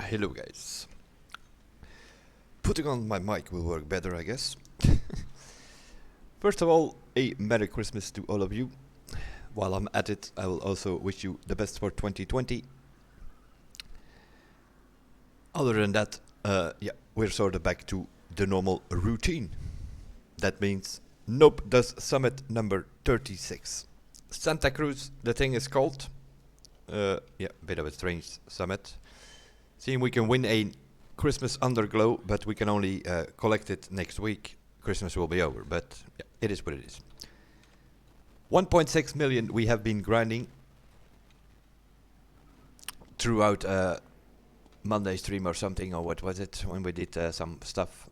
Hello guys. Putting on my mic will work better, I guess. First of all, a Merry Christmas to all of you. While I'm at it, I will also wish you the best for 2020. Other than that, we're sort of back to the normal routine. That means Noob does summit number 36. Santa Cruz, the thing is called. Bit of a strange summit. Seeing we can win a Christmas underglow, but we can only collect it next week. Christmas will be over, but yeah, it is what it is. 1.6 million we have been grinding throughout Monday stream or something, or what was it, when we did some stuff.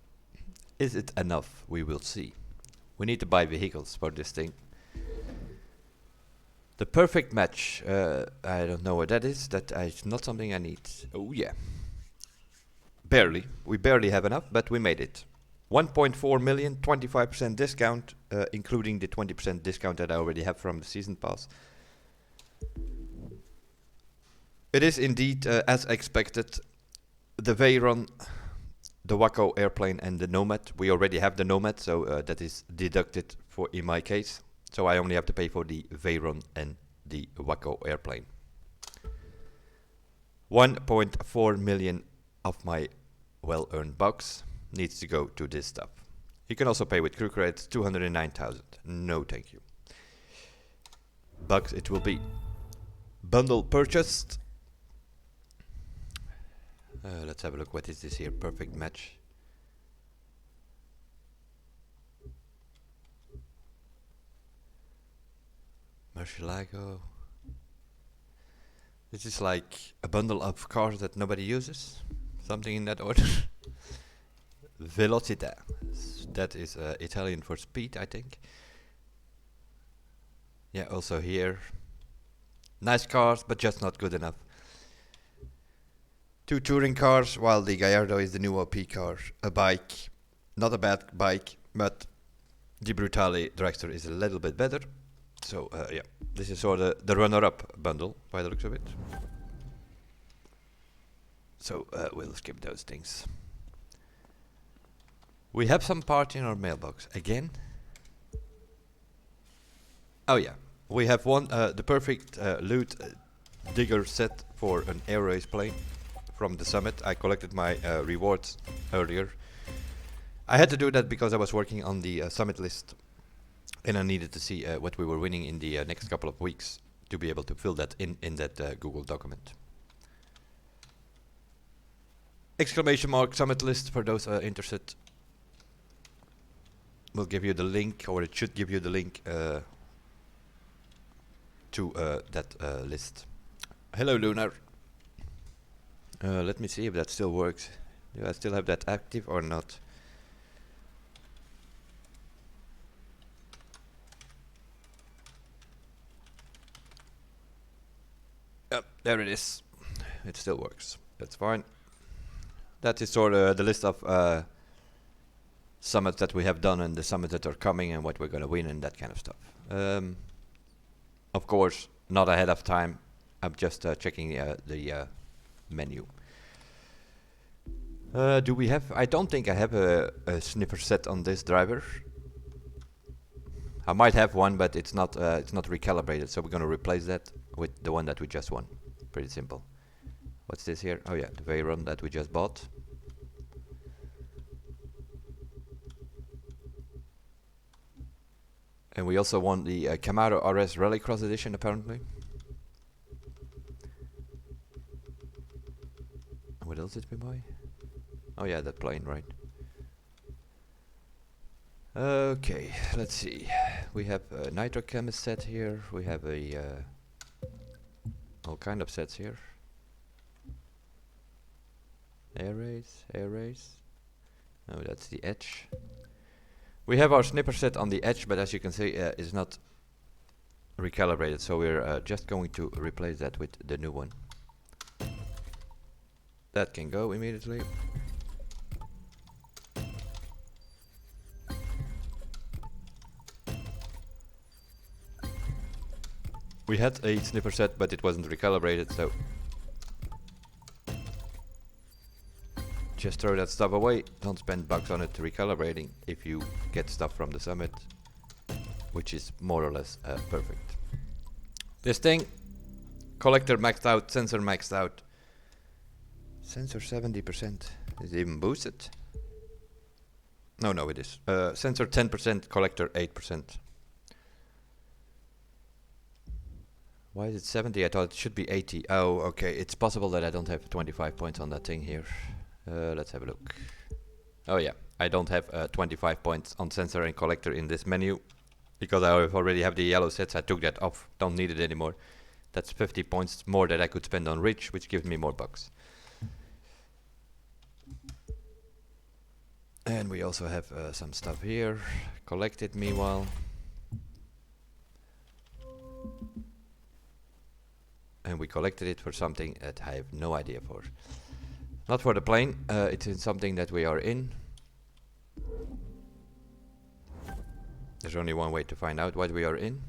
Is it enough? We will see. We need to buy vehicles for this thing. The perfect match, I don't know what that is. That is not something I need. Oh yeah. Barely. We barely have enough, but we made it. 1.4 million, 25% discount, including the 20% discount that I already have from the season pass. It is indeed, as expected, the Veyron, the Waco airplane and the Nomad. We already have the Nomad, so that is deducted for in my case. So I only have to pay for the Veyron and the Waco airplane. 1.4 million of my well-earned bucks needs to go to this stuff. You can also pay with crew credits, 209,000. No thank you. Bucks it will be. Bundle purchased. Let's have a look. What is this here? Perfect match. Murcielago. This is like a bundle of cars that nobody uses. Something in that order. Velocità. That is Italian for speed, I think. Yeah, also here. Nice cars, but just not good enough. 2 touring cars, while the Gallardo is the new OP car. A bike. Not a bad bike, but the Brutale Dragster is a little bit better. So, yeah, this is sort of the runner-up bundle, by the looks of it. So, we'll skip those things. We have some parts in our mailbox. Again? Oh yeah, we have one, the perfect loot digger set for an air race plane from the summit. I collected my rewards earlier. I had to do that because I was working on the summit list. And I needed to see what we were winning in the next couple of weeks to be able to fill that in that Google document. Exclamation mark summit list for those interested. We'll give you the link, or it should give you the link to that list. Hello Lunar. Let me see if that still works. Do I still have that active or not? There it is. It still works. That's fine. That is sort of the list of summits that we have done and the summits that are coming and what we're going to win and that kind of stuff. Of course, not ahead of time. I'm just checking the menu. Do we have... I don't think I have a sniffer set on this driver. I might have one, but it's not recalibrated, so we're going to replace that with the one that we just won. Pretty simple. What's this here? Oh yeah, the Veyron that we just bought. And we also won the Camaro RS Rallycross Edition, apparently. What else did we buy? Oh yeah, that plane, right. Okay, let's see. We have a Nitro Chemist set here. We have a all kind of sets here. Air race. Oh, that's the Edge. We have our snipper set on the Edge, but as you can see, it's not recalibrated. So we're just going to replace that with the new one. That can go immediately. We had a sniffer set, but it wasn't recalibrated, so just throw that stuff away. Don't spend bucks on it recalibrating if you get stuff from the summit, which is more or less perfect. This thing, collector maxed out, sensor maxed out. Sensor 70%. Is it even boosted? No, it is. Sensor 10%, collector 8%. Why is it 70? I thought it should be 80. Oh, okay. It's possible that I don't have 25 points on that thing here. Let's have a look. Oh yeah, I don't have 25 points on sensor and collector in this menu because I already have the yellow sets. I took that off. Don't need it anymore. That's 50 points more that I could spend on Rich, which gives me more bucks. And we also have some stuff here collected meanwhile. And we collected it for something that I have no idea for. Not for the plane, it's in something that we are in. There's only one way to find out what we are in.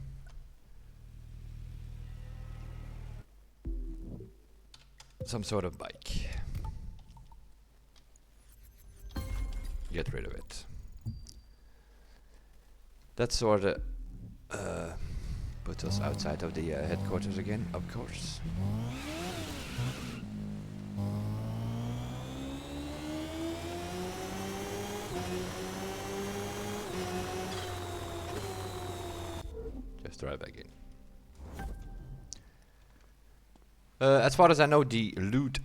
Some sort of bike. Get rid of it. That sort of puts us outside of the headquarters again, of course. Just drive back in. As far as I know, the loot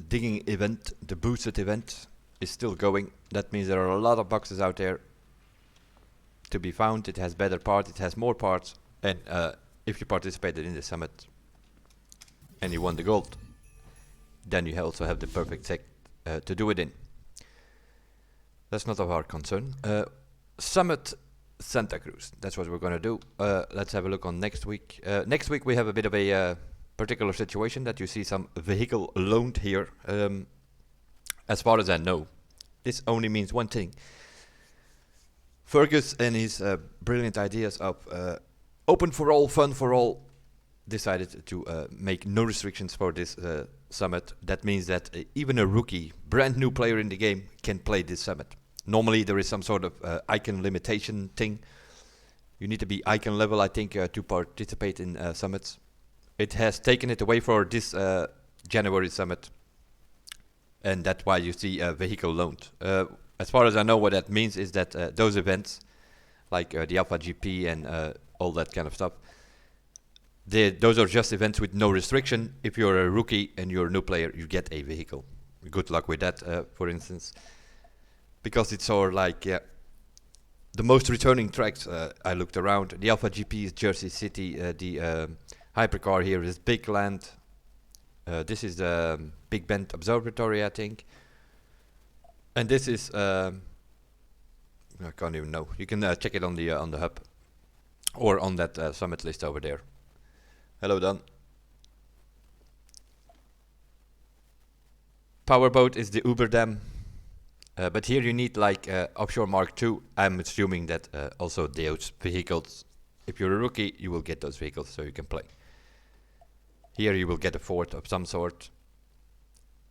digging event, the boosted event, is still going. That means there are a lot of boxes out there to be found. It has better parts, it has more parts, and if you participated in the summit and you won the gold, then you also have the perfect set to do it in. That's not of our concern. Summit Santa Cruz, that's what we're gonna do. Let's have a look on next week. Next week we have a bit of a particular situation that you see some vehicle loaned here. As far as I know, this only means one thing. Fergus and his brilliant ideas of open for all, fun for all, decided to make no restrictions for this summit. That means that even a rookie, brand new player in the game can play this summit. Normally there is some sort of icon limitation thing. You need to be icon level, I think, to participate in summits. It has taken it away for this January summit. And that's why you see a vehicle loaned. As far as I know, what that means is that those events, like the Alpha GP and all that kind of stuff, those are just events with no restriction. If you're a rookie and you're a new player, you get a vehicle. Good luck with that, for instance. Because it's all like, yeah, the most returning tracks I looked around. The Alpha GP is Jersey City. The Hypercar here is Big Land. This is the Big Bend Observatory, I think. And this is I can't even know. You can check it on the hub or on that summit list over there. Hello, Don. Powerboat is the Uber Dam. But here you need like Offshore Mark II. I'm assuming that also those vehicles, if you're a rookie, you will get those vehicles so you can play. Here you will get a Ford of some sort.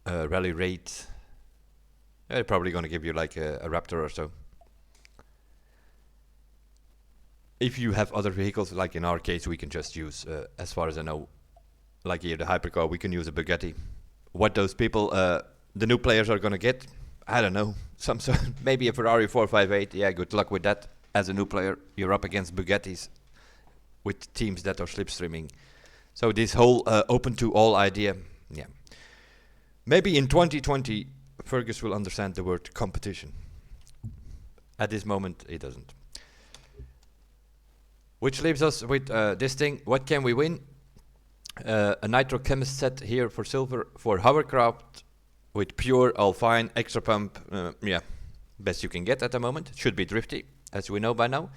Rally Raid. They're probably going to give you like a Raptor or so. If you have other vehicles, like in our case, we can just use, as far as I know, like here the Hypercar, we can use a Bugatti. What those people, the new players are going to get, I don't know. Some sort, maybe a Ferrari 458. Yeah, good luck with that. As a new player, you're up against Bugattis with teams that are slipstreaming. So this whole open to all idea, yeah. Maybe in 2020, Fergus will understand the word competition. At this moment, he doesn't. Which leaves us with this thing. What can we win? A Nitrochemist set here for silver for hovercraft with pure, all fine, extra pump. Yeah, best you can get at the moment. Should be drifty, as we know by now.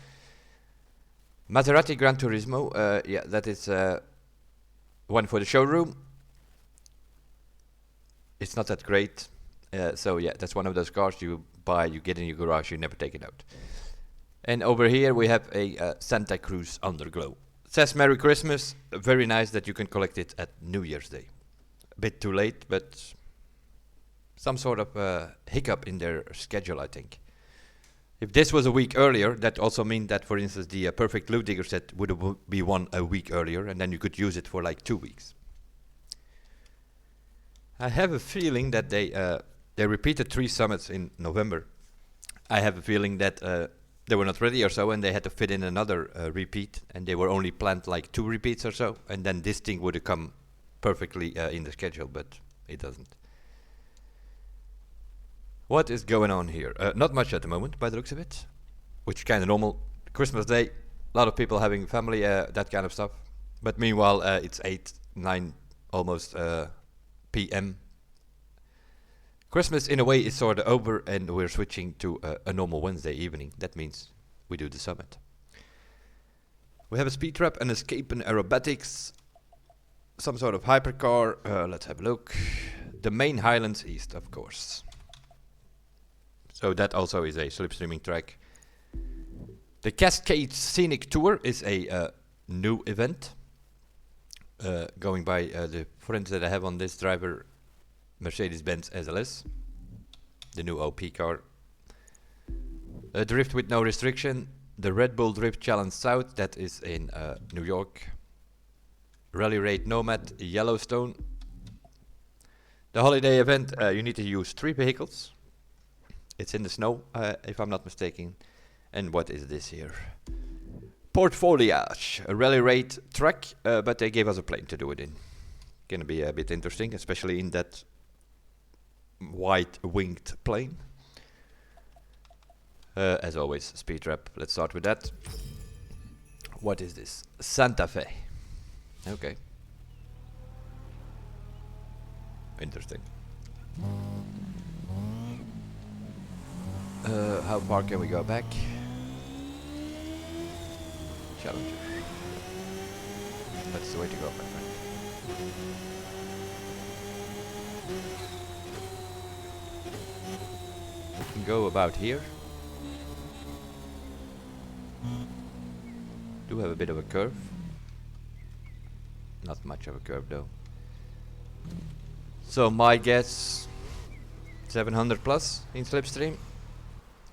Maserati Gran Turismo. Yeah, that is one for the showroom. It's not that great. So yeah, that's one of those cars you buy, you get in your garage, you never take it out. And over here we have a Santa Cruz Underglow. It says Merry Christmas. Very nice that you can collect it at New Year's Day. A bit too late, but some sort of hiccup in their schedule, I think. If this was a week earlier, that also means that, for instance, the perfect loot digger set would be won a week earlier, and then you could use it for like 2 weeks. I have a feeling that they repeated 3 summits in November. I have a feeling that they were not ready or so, and they had to fit in another repeat, and they were only planned like 2 repeats or so, and then this thing would have come perfectly in the schedule, but it doesn't. What is going on here? Not much at the moment, by the looks of it, which is kind of normal. Christmas Day, a lot of people having family, that kind of stuff. But meanwhile, it's 8, 9, almost p.m. Christmas, in a way, is sort of over, and we're switching to a normal Wednesday evening. That means we do the summit. We have a speed trap, an escape, an aerobatics, some sort of hypercar. Let's have a look. The main Highlands East, of course. So that also is a slipstreaming track. The Cascade Scenic Tour is a new event. Going by the friends that I have on this driver, Mercedes-Benz SLS, the new OP car. Drift with no restriction. The Red Bull Drift Challenge South, that is in New York. Rally Raid Nomad, Yellowstone. The holiday event, you need to use 3 vehicles. It's in the snow, if I'm not mistaken. And what is this here? Portfoliage, a rally raid truck, but they gave us a plane to do it in. Gonna be a bit interesting, especially in that white-winged plane. As always, speed trap. Let's start with that. What is this? Santa Fe. Okay. Interesting. How far can we go back? Challenger. That's the way to go, my friend. We can go about here. Do have a bit of a curve. Not much of a curve though. So my guess, 700 plus in slipstream.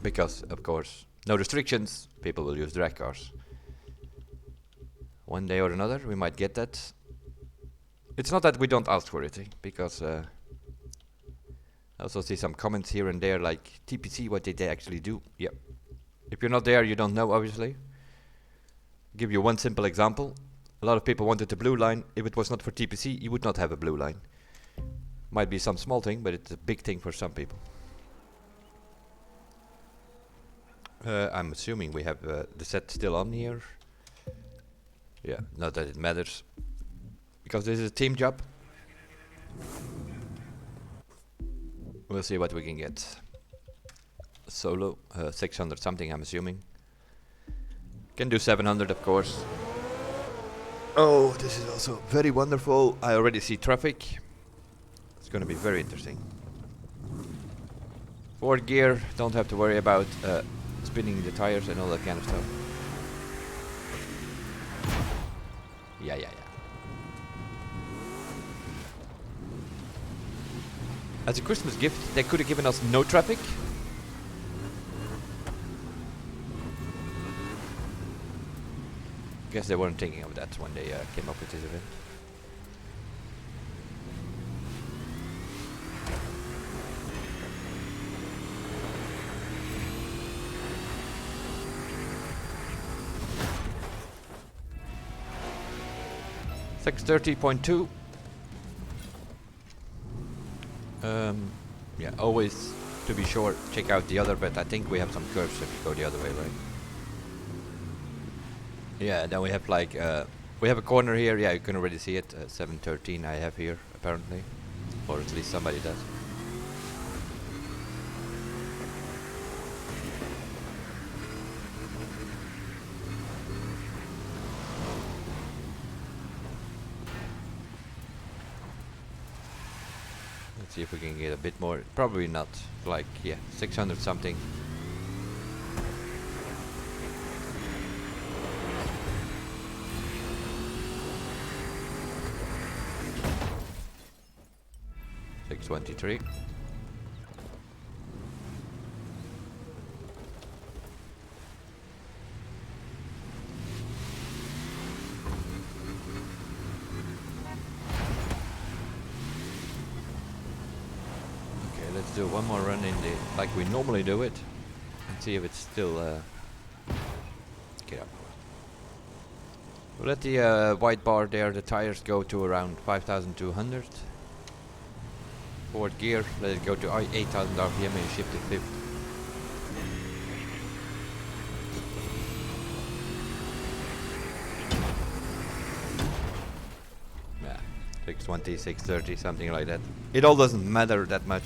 Because, of course, no restrictions, people will use drag cars. One day or another, we might get that. It's not that we don't ask for it, because I also see some comments here and there like, TPC, what did they actually do? Yep. If you're not there, you don't know, obviously. Give you one simple example. A lot of people wanted the blue line. If it was not for TPC, you would not have a blue line. Might be some small thing, but it's a big thing for some people. I'm assuming we have the set still on here. Yeah, not that it matters. Because this is a team job. We'll see what we can get. Solo, 600 something, I'm assuming. Can do 700, of course. Oh, this is also very wonderful. I already see traffic. It's gonna be very interesting. 4th gear, don't have to worry about spinning the tires and all that kind of stuff. Yeah. As a Christmas gift, they could have given us no traffic. Guess they weren't thinking of that when they came up with this event. .2. Yeah, always to be sure, check out the other, but I think we have some curves if you go the other way, right? Yeah, then we have like, we have a corner here, yeah, you can already see it, 713 I have here, apparently. Or at least somebody does. Let's see if we can get a bit more. Probably not. Like, yeah, 600 something. $623. let's do one more run in the like we normally do it, and see if it's still. Get up. We'll let the white bar there, the tires go to around 5,200. Forward gear, let it go to 8,000 RPM and shift to 50. Yeah, 620, 630, something like that. It all doesn't matter that much.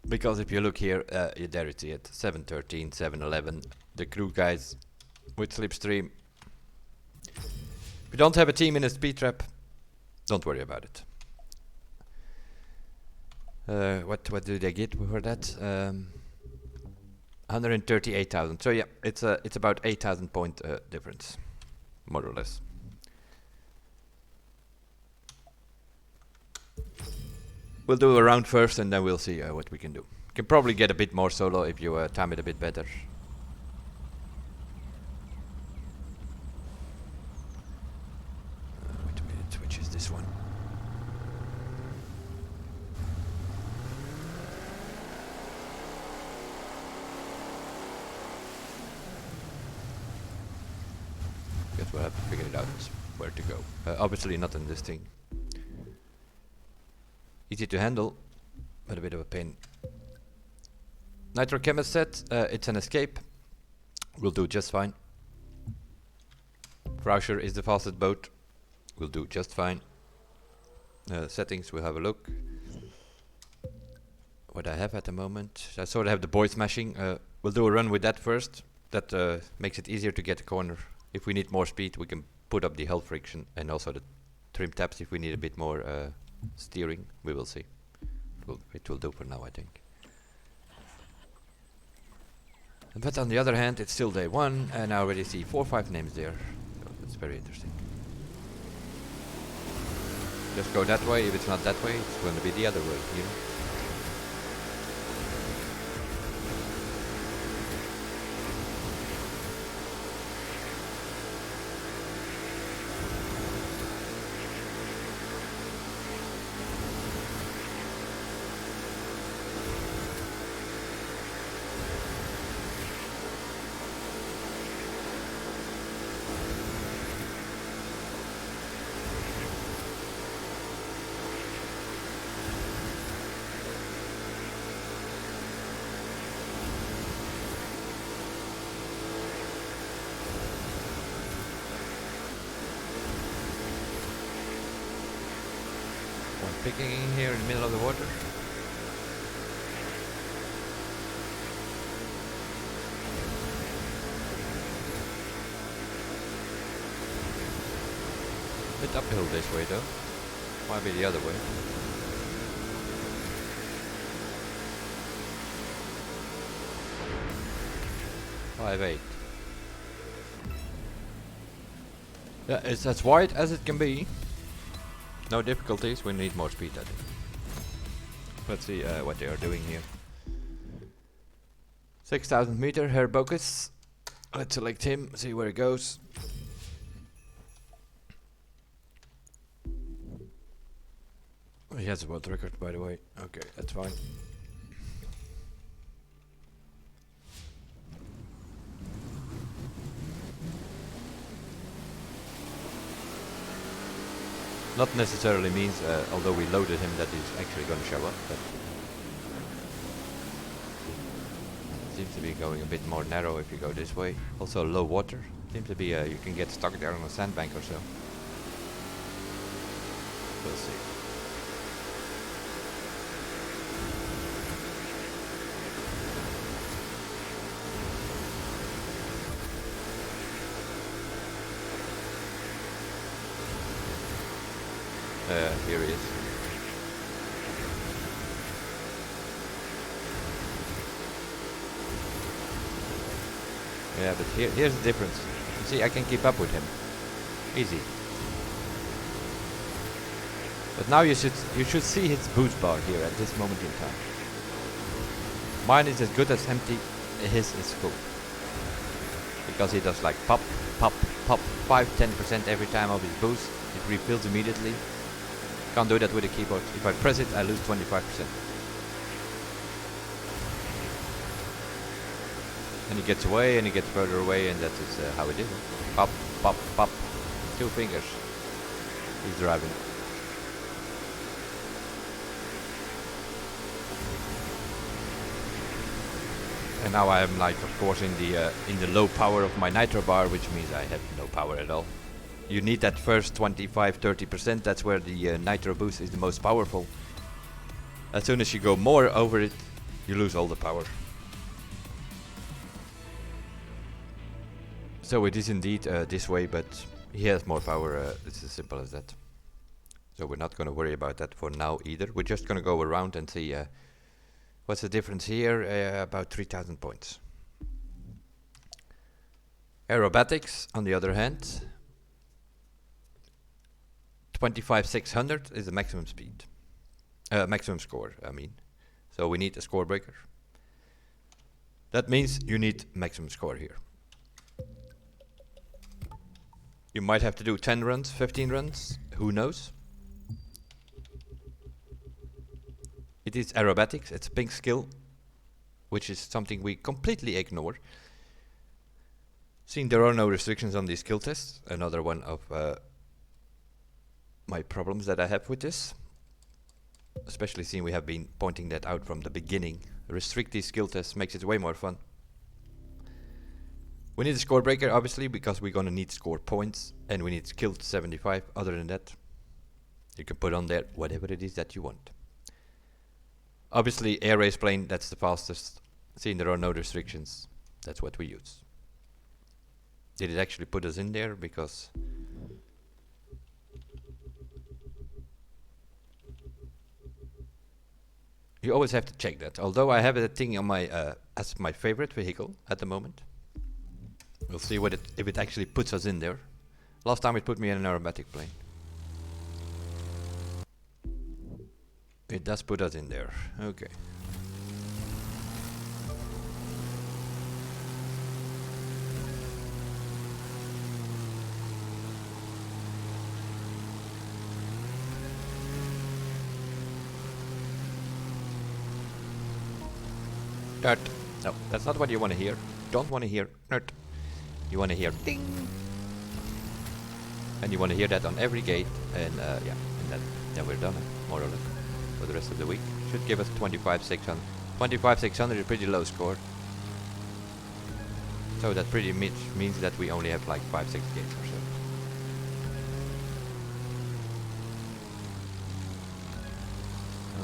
Because if you look here, there it's at 713, 711. The crew guys with slipstream. If you don't have a team in a speed trap, don't worry about it. What do they get for that? 138,000. So yeah, it's about 8,000 point difference, more or less. We'll do a round first, and then we'll see what we can do. Can probably get a bit more solo if you time it a bit better. Wait a minute, which is this one? Guess we'll have to figure it out where to go. Obviously not in this thing. Easy to handle, but a bit of a pain. Nitro Chemist set, it's an escape. We'll do just fine. Rauscher is the fastest boat. We'll do just fine. Settings, we'll have a look. What I have at the moment. I sort of have the boy smashing. We'll do a run with that first. That makes it easier to get a corner. If we need more speed, we can put up the hull friction and also the trim taps if we need a bit more steering. We will see. It will do for now, I think. But on the other hand, it's still day one, and I already see 4 or 5 names there. So that's very interesting. Just go that way. If it's not that way, it's going to be the other way, you know. Picking in here in the middle of the water. Bit uphill this way though. Might be the other way. Five eight. Yeah, it's as wide as it can be. No difficulties, we need more speed, I think. Let's see what they are doing here. 6,000 meter, Aerobatics. Let's select him, see where it goes. Oh, he has a world record, by the way. Okay, that's fine. Not necessarily means, although we loaded him, that he's actually going to show up, but seems to be going a bit more narrow if you go this way. Also low water. Seems to be, you can get stuck there on a sandbank or so. We'll see. Here he is. Yeah, but here's the difference. You see, I can keep up with him. Easy. But now you should see his boost bar here at this moment in time. Mine is as good as empty, his is full. Because he does like pop, pop, pop, 5-10% every time of his boost. It refills immediately. Can't do that with a keyboard. If I press it, I lose 25%. And he gets away, and he gets further away, and that is how it is. Pop, pop, pop. 2 fingers. He's driving. And now I am like, of course, in the low power of my nitro bar, which means I have no power at all. You need that first 25-30%. That's where the nitro boost is the most powerful. As soon as you go more over it, you lose all the power. So it is indeed this way, but he has more power. It's as simple as that. So we're not going to worry about that for now either. We're just going to go around and see what's the difference here. About 3,000 points. Aerobatics, on the other hand, 25,600 is the maximum speed. Maximum score, I mean. So we need a score breaker. That means you need maximum score here. You might have to do 10 runs, 15 runs, who knows? It is aerobatics, it's a pink skill, which is something we completely ignore. Seeing there are no restrictions on these skill tests, another one of my problems that I have with this. Especially seeing we have been pointing that out from the beginning. Restrict these skill tests makes it way more fun. We need a score breaker, obviously, because we're gonna need score points, and we need skill to 75. Other than that, you can put on there whatever it is that you want. Obviously, air race plane, that's the fastest. Seeing there are no restrictions, that's what we use. Did it actually put us in there? Because you always have to check that. Although I have that thing on my as my favorite vehicle at the moment. We'll see what if it actually puts us in there. Last time it put me in an aerobatic plane. It does put us in there. Okay. Nerd. No, that's not what you want to hear. Don't want to hear nerd. You want to hear ding. And you want to hear that on every gate. And yeah, and then we're done, more or less, for the rest of the week. Should give us 25,600. 25,600 is a pretty low score. So that pretty much means that we only have like 5-6 gates or so.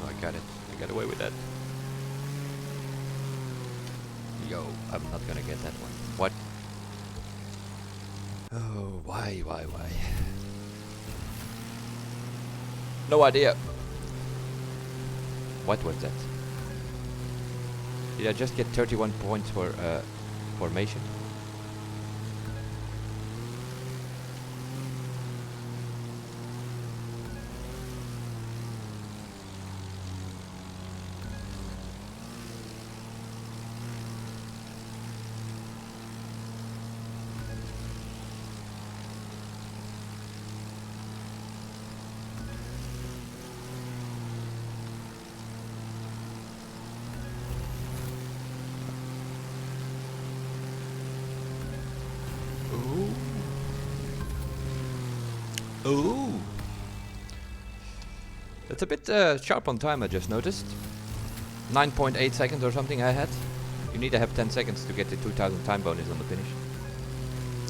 Oh, I got it. I got away with that. Yo, I'm not gonna get that one. What? Oh, why? No idea. What was that? Did I just get 31 points for formation? Ooh. That's a bit sharp on time, I just noticed. 9.8 seconds or something I had. You need to have 10 seconds to get the 2000 time bonus on the finish.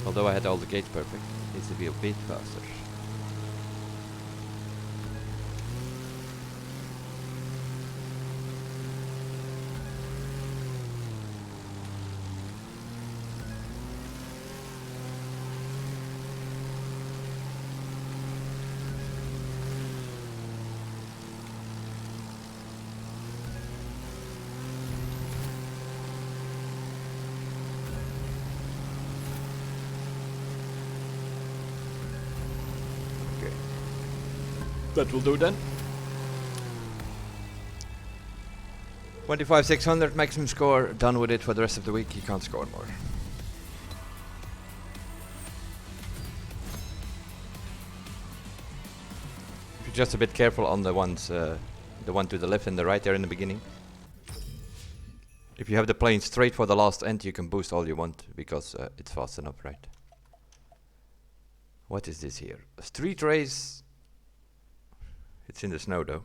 Although I had all the gates perfect, it needs to be a bit faster. That will do then. 25,600 maximum score, done with it for the rest of the week. You can't score more. If you just a bit careful on the ones, the one to the left and the right there in the beginning. If you have the plane straight for the last end, you can boost all you want because it's fast enough, right? What is this here? A street race. It's in the snow though.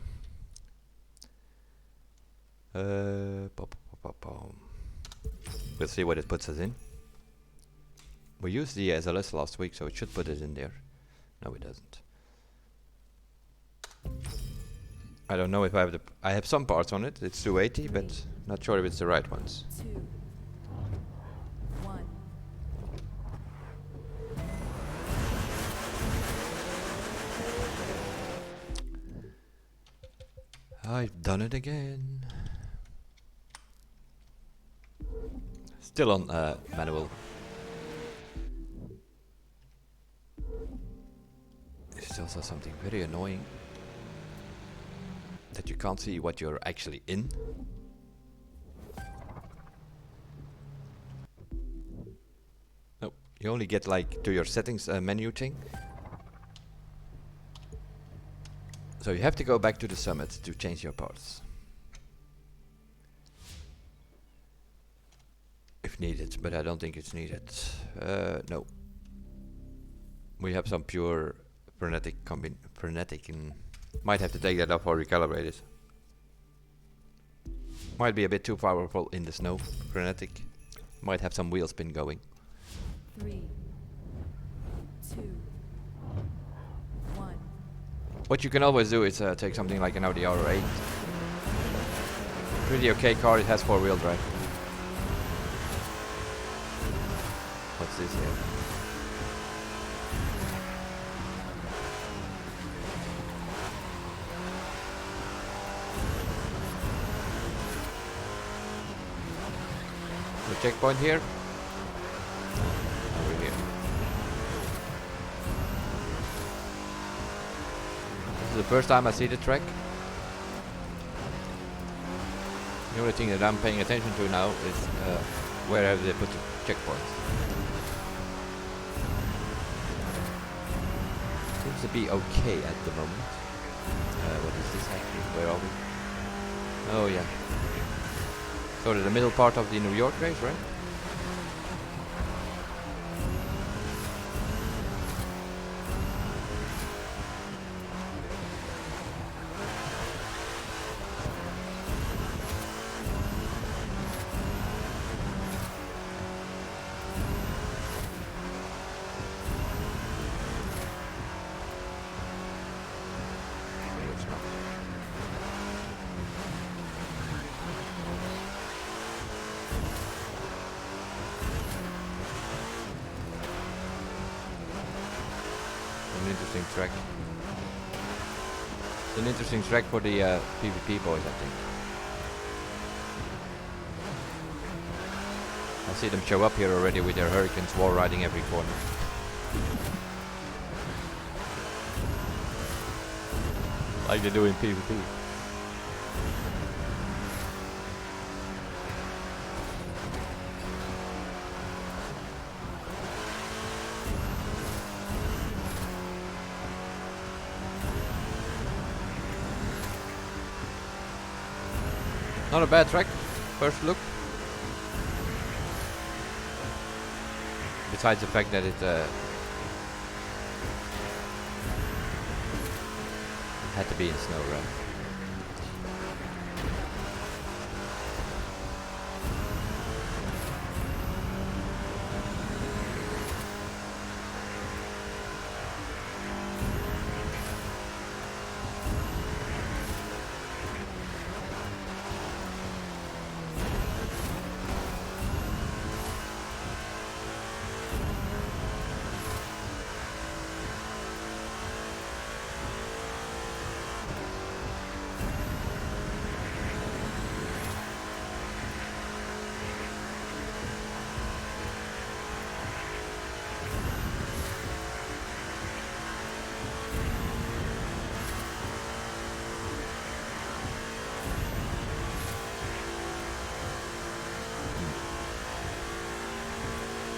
We'll see what it puts us in. We used the SLS last week, so it should put us in there. No, it doesn't. I don't know if I have the... I have some parts on it. It's 280, but not sure if it's the right ones. 2, 1. I've done it again. Still on manual. It's also something very annoying. That you can't see what you're actually in. No, you only get like to your settings menu thing. So you have to go back to the summit to change your parts. If needed, but I don't think it's needed. No. We have some pure frenetic and might have to take that off or recalibrate it. Might be a bit too powerful in the snow. Frenetic. Might have some wheel spin going. 3, 2, 1. What you can always do is take something like an Audi R8. Pretty okay car, it has 4-wheel drive. What's this here? The checkpoint here? Over here. This is the first time I see the track. The only thing that I'm paying attention to now is where have they put the checkpoints. Seems to be okay at the moment. What is this actually? Where are we? Oh yeah. So the middle part of the New York race, right? An interesting track. It's an interesting track for the PvP boys, I think. I see them show up here already with their Hurricanes wall riding every corner. Like they do in PvP. Not a bad track, first look. Besides the fact that it had to be in snow, right?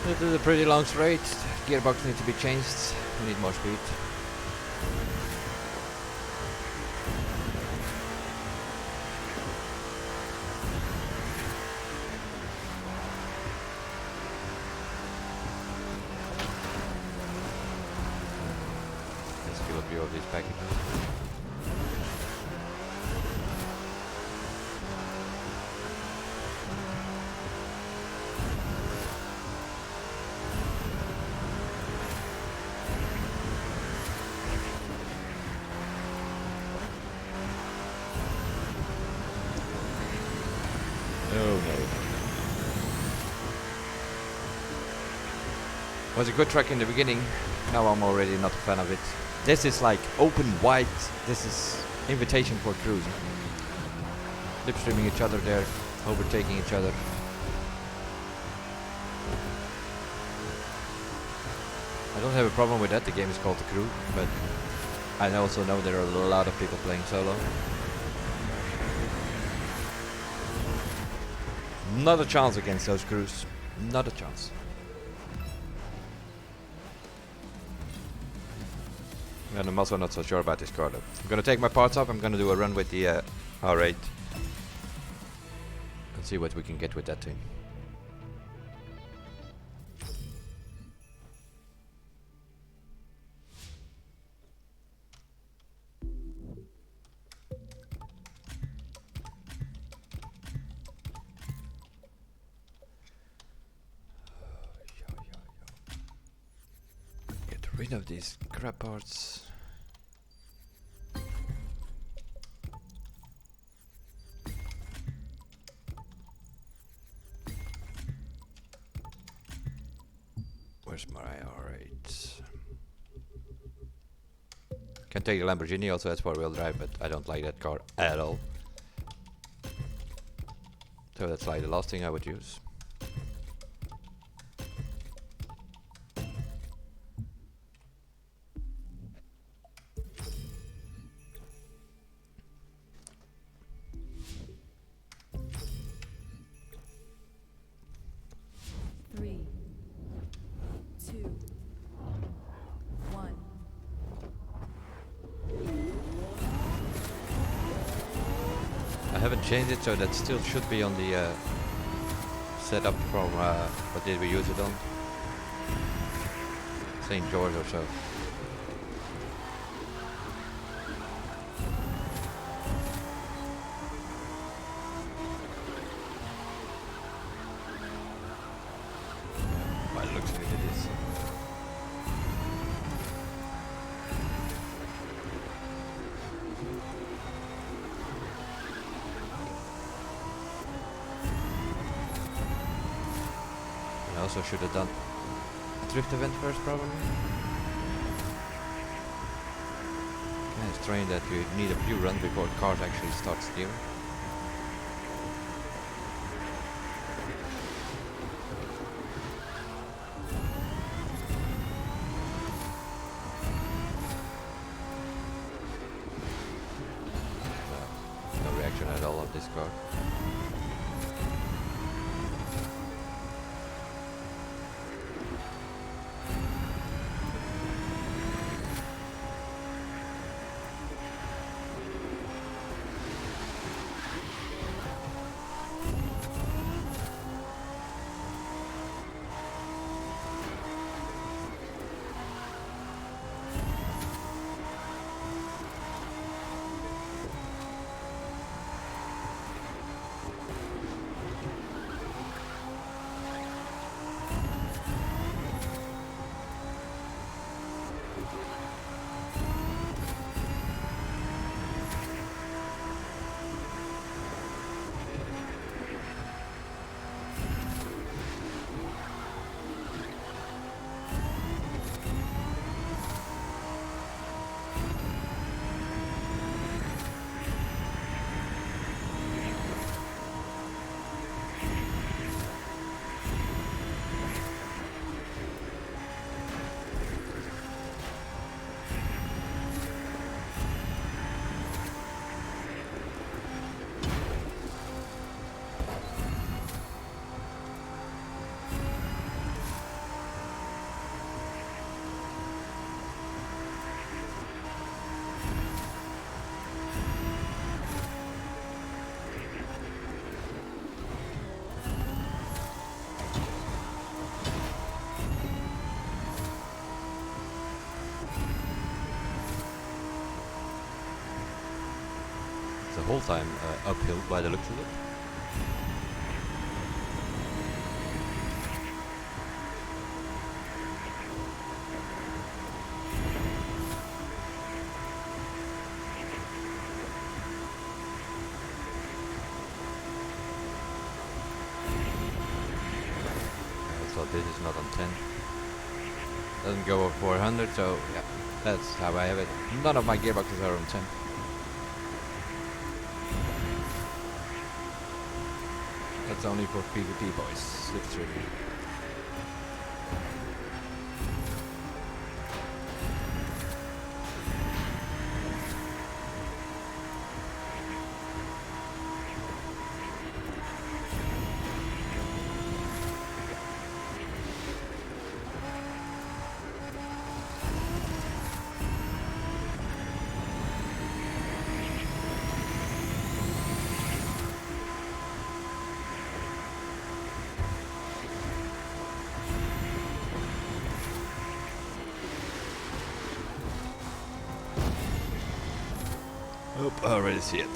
This is a pretty long straight. Gearbox needs to be changed. We need more speed. let's steal a few of these packages. Oh no. Was a good track in the beginning, now I'm already not a fan of it. This is like open wide, this is invitation for cruising. Slipstreaming each other there, overtaking each other. I don't have a problem with that, the game is called The Crew, but I also know there are a lot of people playing solo. Not a chance against those crews, not a chance. And I'm also not so sure about this car though. I'm gonna take my parts off, I'm gonna do a run with the R8. And see what we can get with that thing. Get rid of these crap parts. Where's my R8? Can take the Lamborghini, also that's four-wheel drive, but I don't like that car at all. So that's like the last thing I would use. Three, two, one. I haven't changed it, so that still should be on the setup from what did we use it on? St. George or so. By the looks of it, it is. I also should have done a drift event first, probably. Yeah, it's trained that you need a few runs before cars actually start steering. No reaction at all of this car. whole time uphill by the looks of it. So this is not on 10. Doesn't go over 400, so yeah, that's how I have it. None of my gearboxes are on 10. That's only for PvP boys, literally. Oh, I already see it.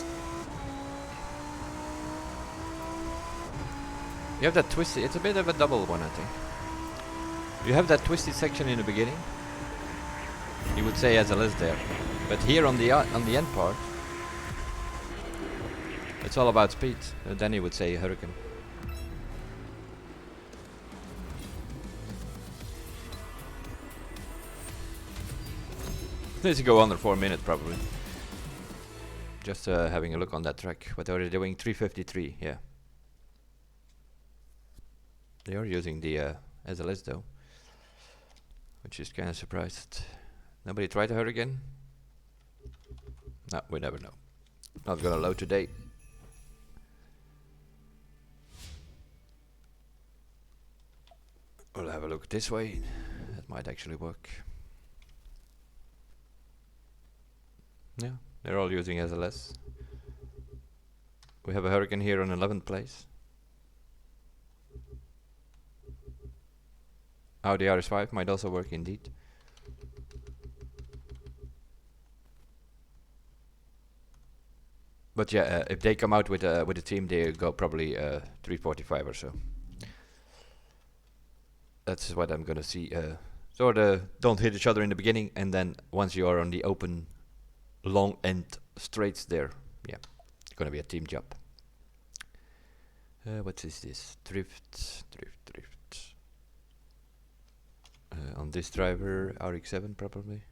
You have that twisty, it's a bit of a double one, I think. You have that twisty section in the beginning. You would say as a list there. But here on the end part, it's all about speed. Then you would say Hurricane. Needs to go under 4 minutes probably. Just having a look on that track. What are they doing? 353, yeah. They are using the SLS though, which is kind of surprised. Nobody tried to Hurricane? No, we never know. Not gonna load today. We'll have a look this way. That might actually work. Yeah. They're all using SLS. We have a Hurricane here on 11th place. Audi RS5 might also work indeed. But yeah, if they come out with a team, they go probably 345 or so. That's what I'm gonna see. Sort of don't hit each other in the beginning, and then once you are on the open long end straights there, yeah, it's gonna be a team job. What is this? Drift. On this driver, RX7 probably.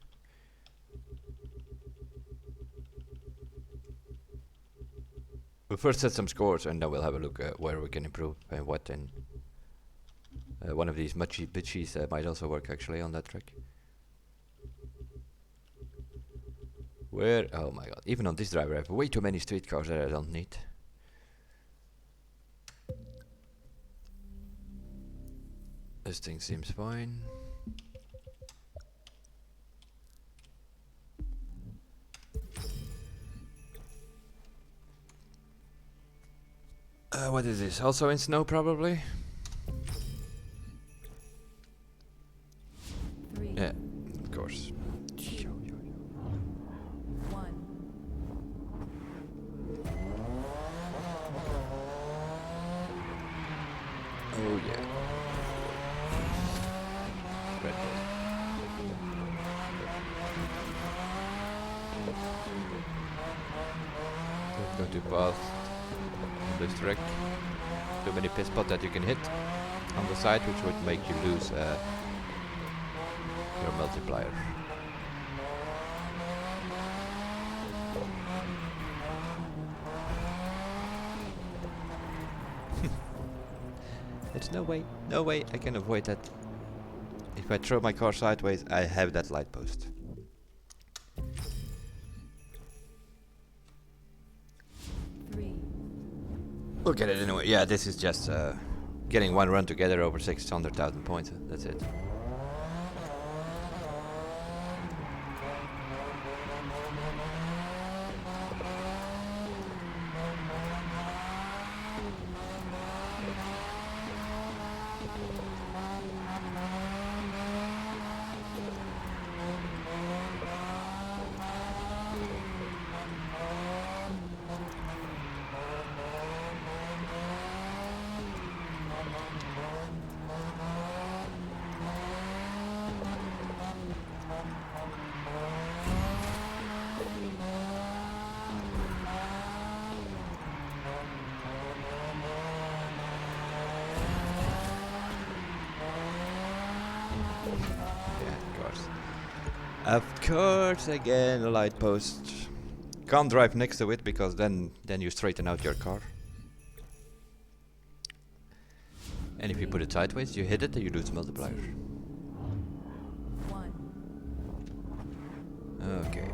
We'll first set some scores and then we'll have a look at where we can improve and what. And one of these bitchies might also work actually on that track. Where? Oh my god. Even on this driver I have way too many street cars that I don't need. This thing seems fine. What is this? Also in snow probably? 3, Yeah, of course. 1. Oh yeah. Red Bull. Don't go too fast on this track. Too many pit spots that you can hit on the side, which would make you lose your multiplier. There's no way I can avoid that. If I throw my car sideways, I have that light post. 3, Look at it anyway. Yeah, this is just getting one run together over 600,000 points. That's it. Yeah, of course. Of course, again, a light post. Can't drive next to it because then you straighten out your car. And if you put it sideways, you hit it and you lose multiplier. 1. Okay.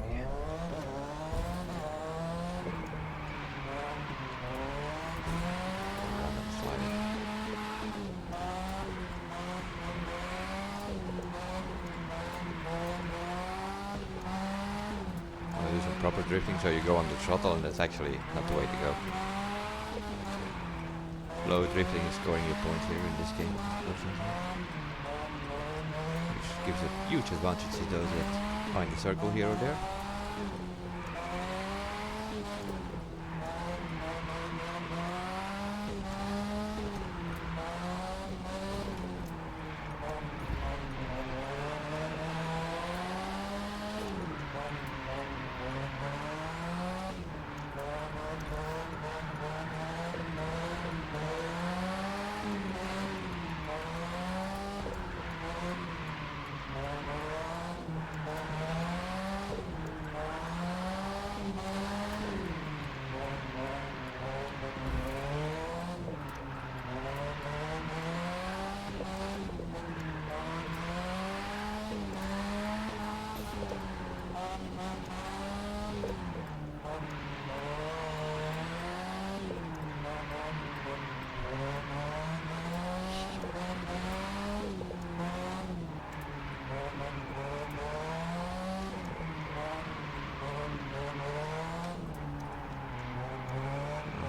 Do some proper drifting, so you go on the throttle, and that's actually not the way to go. Low drifting is scoring your points here in this game, unfortunately. Which gives a huge advantage to those that find the circle here or there.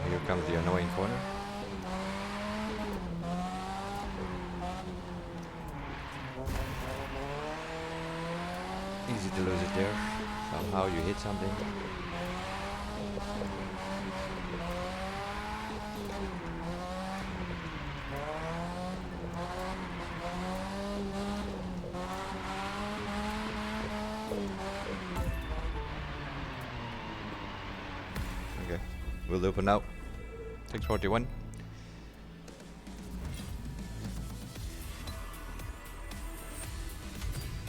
Here comes the annoying corner. Easy to lose it there. Somehow you hit something. Okay, we'll do for now. 641.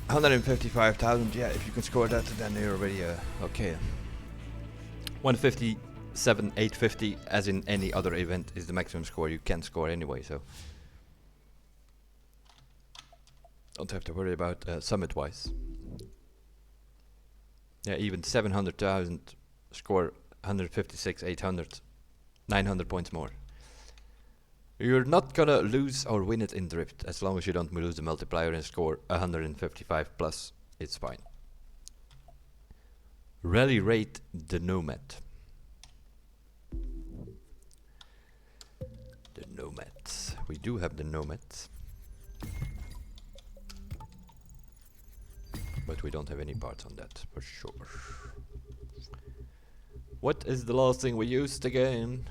$155,000. Yeah, if you can score that, then you're already okay. 157,850, as in any other event, is the maximum score you can score anyway. So don't have to worry about summit-wise. Yeah, even 700,000 score 156,800, 900 points more. You're not gonna lose or win it in drift as long as you don't lose the multiplier and score 155 plus. It's fine. Rally rate the Nomad. The Nomads. We do have the Nomads. But we don't have any parts on that for sure. What is the last thing we used again?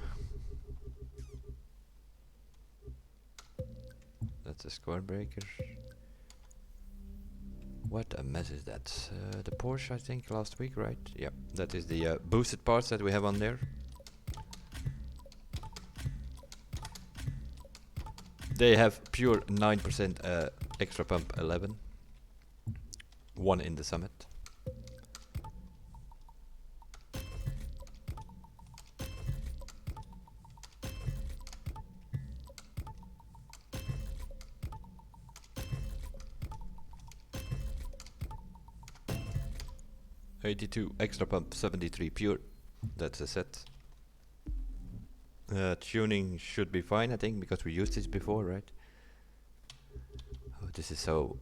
That's a square breaker. What a mess is that? The Porsche, I think, last week, right? Yeah, that is the boosted parts that we have on there. They have pure 9% extra pump 11. One in the Summit. $82 extra pump, 73 pure. That's a set. Tuning should be fine, I think, because we used this before, right? Oh, this is so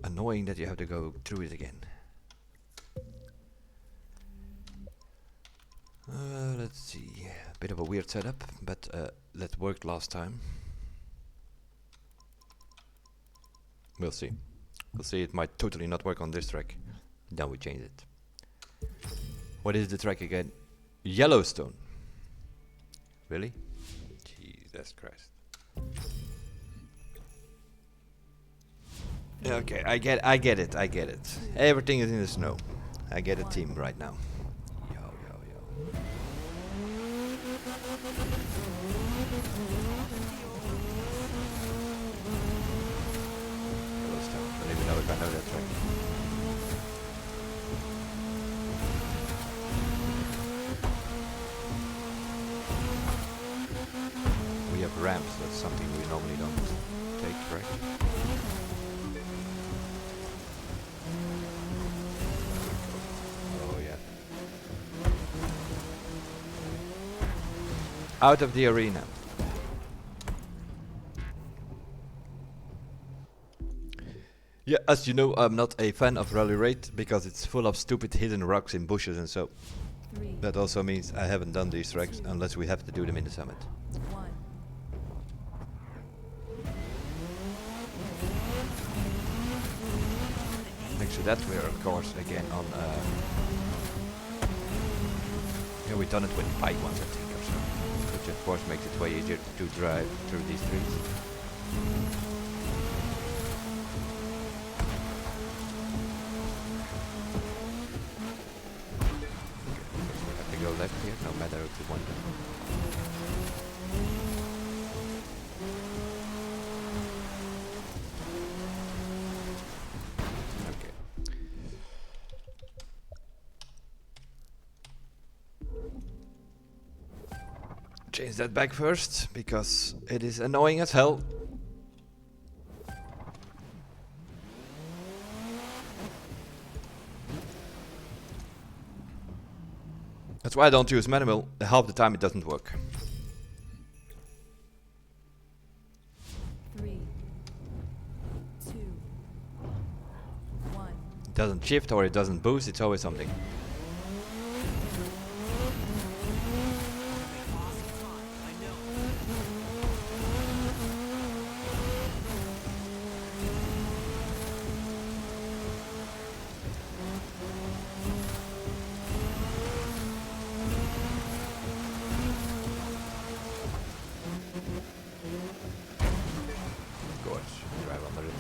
annoying that you have to go through it again. Let's see. A bit of a weird setup, but that worked last time. We'll see. We'll see, it might totally not work on this track. Then we change it. What is the track again? Yellowstone. Really? Jesus Christ. Okay, I get it. Everything is in the snow. I get a team right now. Yo. something we normally don't take, right? Oh yeah. Out of the arena. Yeah, as you know, I'm not a fan of Rally Raid because it's full of stupid hidden rocks in bushes and so. 3, That also means I haven't done these tracks 2, unless we have to do them in the summit. 1. Next to that, we're of course again on. Yeah, we've done it with the bike once, I think, or so, which of course makes it way easier to drive through these streets. Go left here, no matter if you want to. Okay. Change that back first, because it is annoying as hell. That's why I don't use manual. Half the time it doesn't work. 3, 2, 1. It doesn't shift or it doesn't boost, it's always something.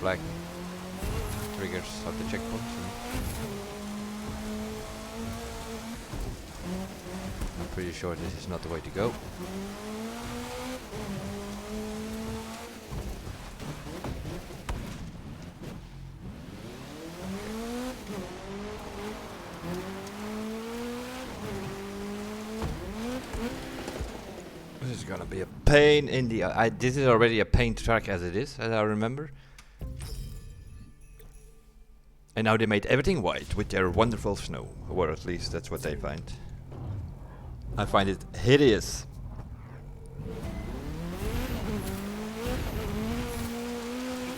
Flag triggers of the checkpoints. I'm pretty sure this is not the way to go. This is gonna be a pain in the. This is already a pain track as it is, as I remember. And now they made everything white with their wonderful snow, or at least that's what they find. I find it hideous.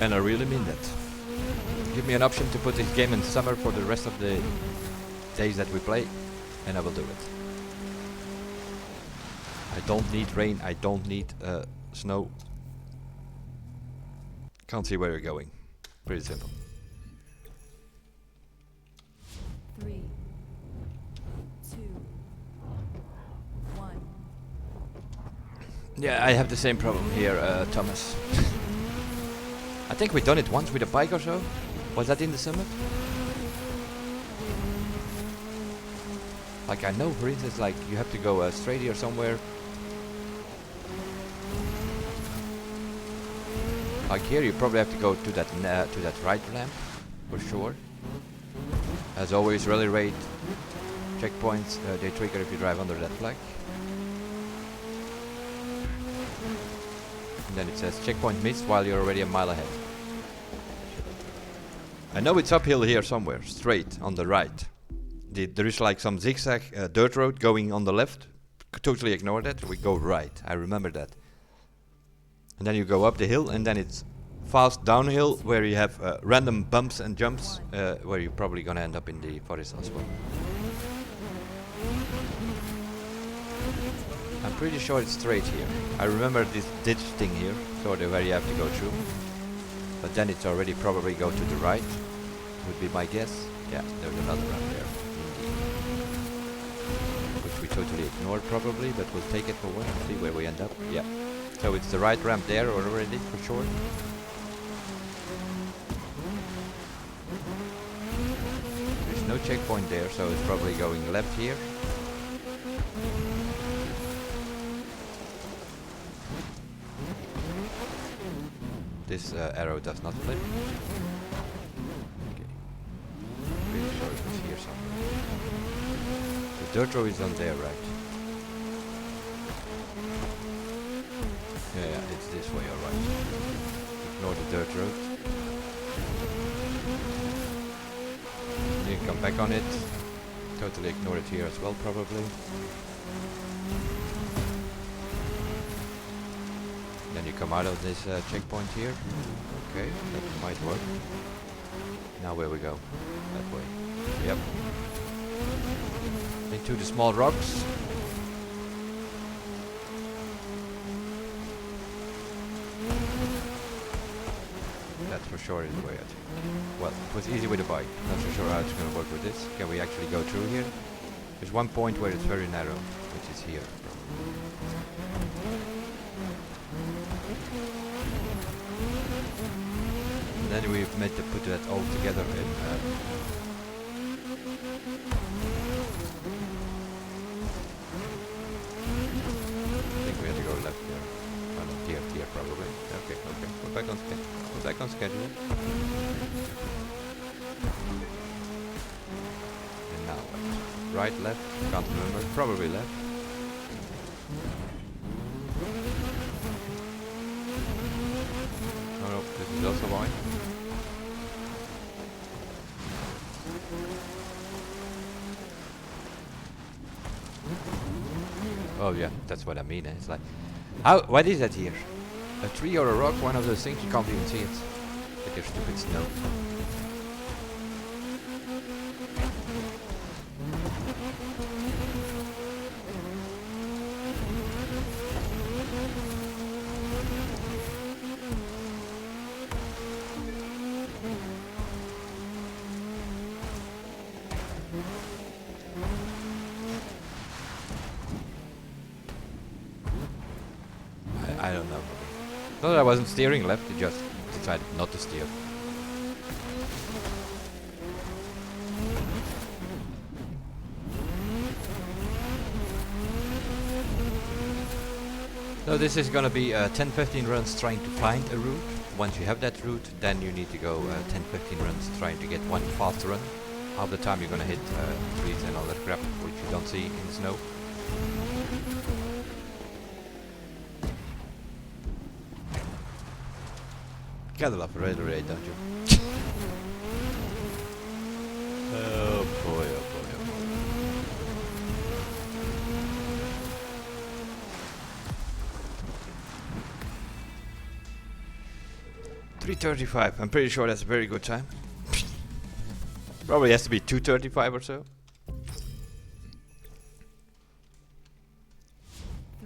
And I really mean that. Give me an option to put this game in summer for the rest of the days that we play, and I will do it. I don't need rain, I don't need snow. Can't see where you're going. Pretty simple. 3, 2, 1. Yeah, I have the same problem here, Thomas. I think we've done it once with a bike or so. Was that in the summit? Like I know, for instance, like you have to go straight here somewhere. Like here, you probably have to go to that right ramp, for sure. As always, rally raid checkpoints, they trigger if you drive under that flag. And then it says checkpoint missed while you're already a mile ahead. I know it's uphill here somewhere, straight on the right. There is like some zigzag dirt road going on the left. Totally ignore that, we go right, I remember that. And then you go up the hill and then it's fast downhill where you have random bumps and jumps where you're probably gonna end up in the forest as well. I'm pretty sure it's straight here. I remember this ditch thing here, sort of where you have to go through. But then it's already probably go to the right, would be my guess. Yeah, there's another ramp there, indeed. Which we totally ignored probably, but we'll take it for one and see where we end up. Yeah. So it's the right ramp there already, for sure. There's no checkpoint there, so it's probably going left here. This arrow does not flip. Okay. Pretty sure it was here somewhere. The dirt road is on there, right? Yeah, it's this way, alright. Ignore the dirt road. You can come back on it. Totally ignore it here as well, probably. Then you come out of this checkpoint here. Okay, that might work. Now where we go? That way. Yep. Into the small rocks. That's for sure is the way, I think. Well, it was easy with a bike. Not so sure how it's going to work with this. Can we actually go through here? There's one point where it's very narrow, which is here. And then we've meant to put that all together in. I think we have to go left here. Oh no, here probably. Okay. We're back on schedule. We're back on schedule. And now what? Right, left? Can't remember. Probably left. No, this is also wide. Oh yeah, that's what I mean. It's like, what is that here? A tree or a rock? One of those things, you can't even see it. With your stupid snow. I don't know. Not that I wasn't steering left, I just decided not to steer. So this is gonna be 10-15 runs trying to find a route. Once you have that route, then you need to go 10-15 runs trying to get one fast run. Half the time you're gonna hit trees and all that crap, which you don't see in the snow. Gotta love a radar raid, don't you? Oh boy, oh boy, oh boy. 3:35. I'm pretty sure that's a very good time. Probably has to be 2:35 or so.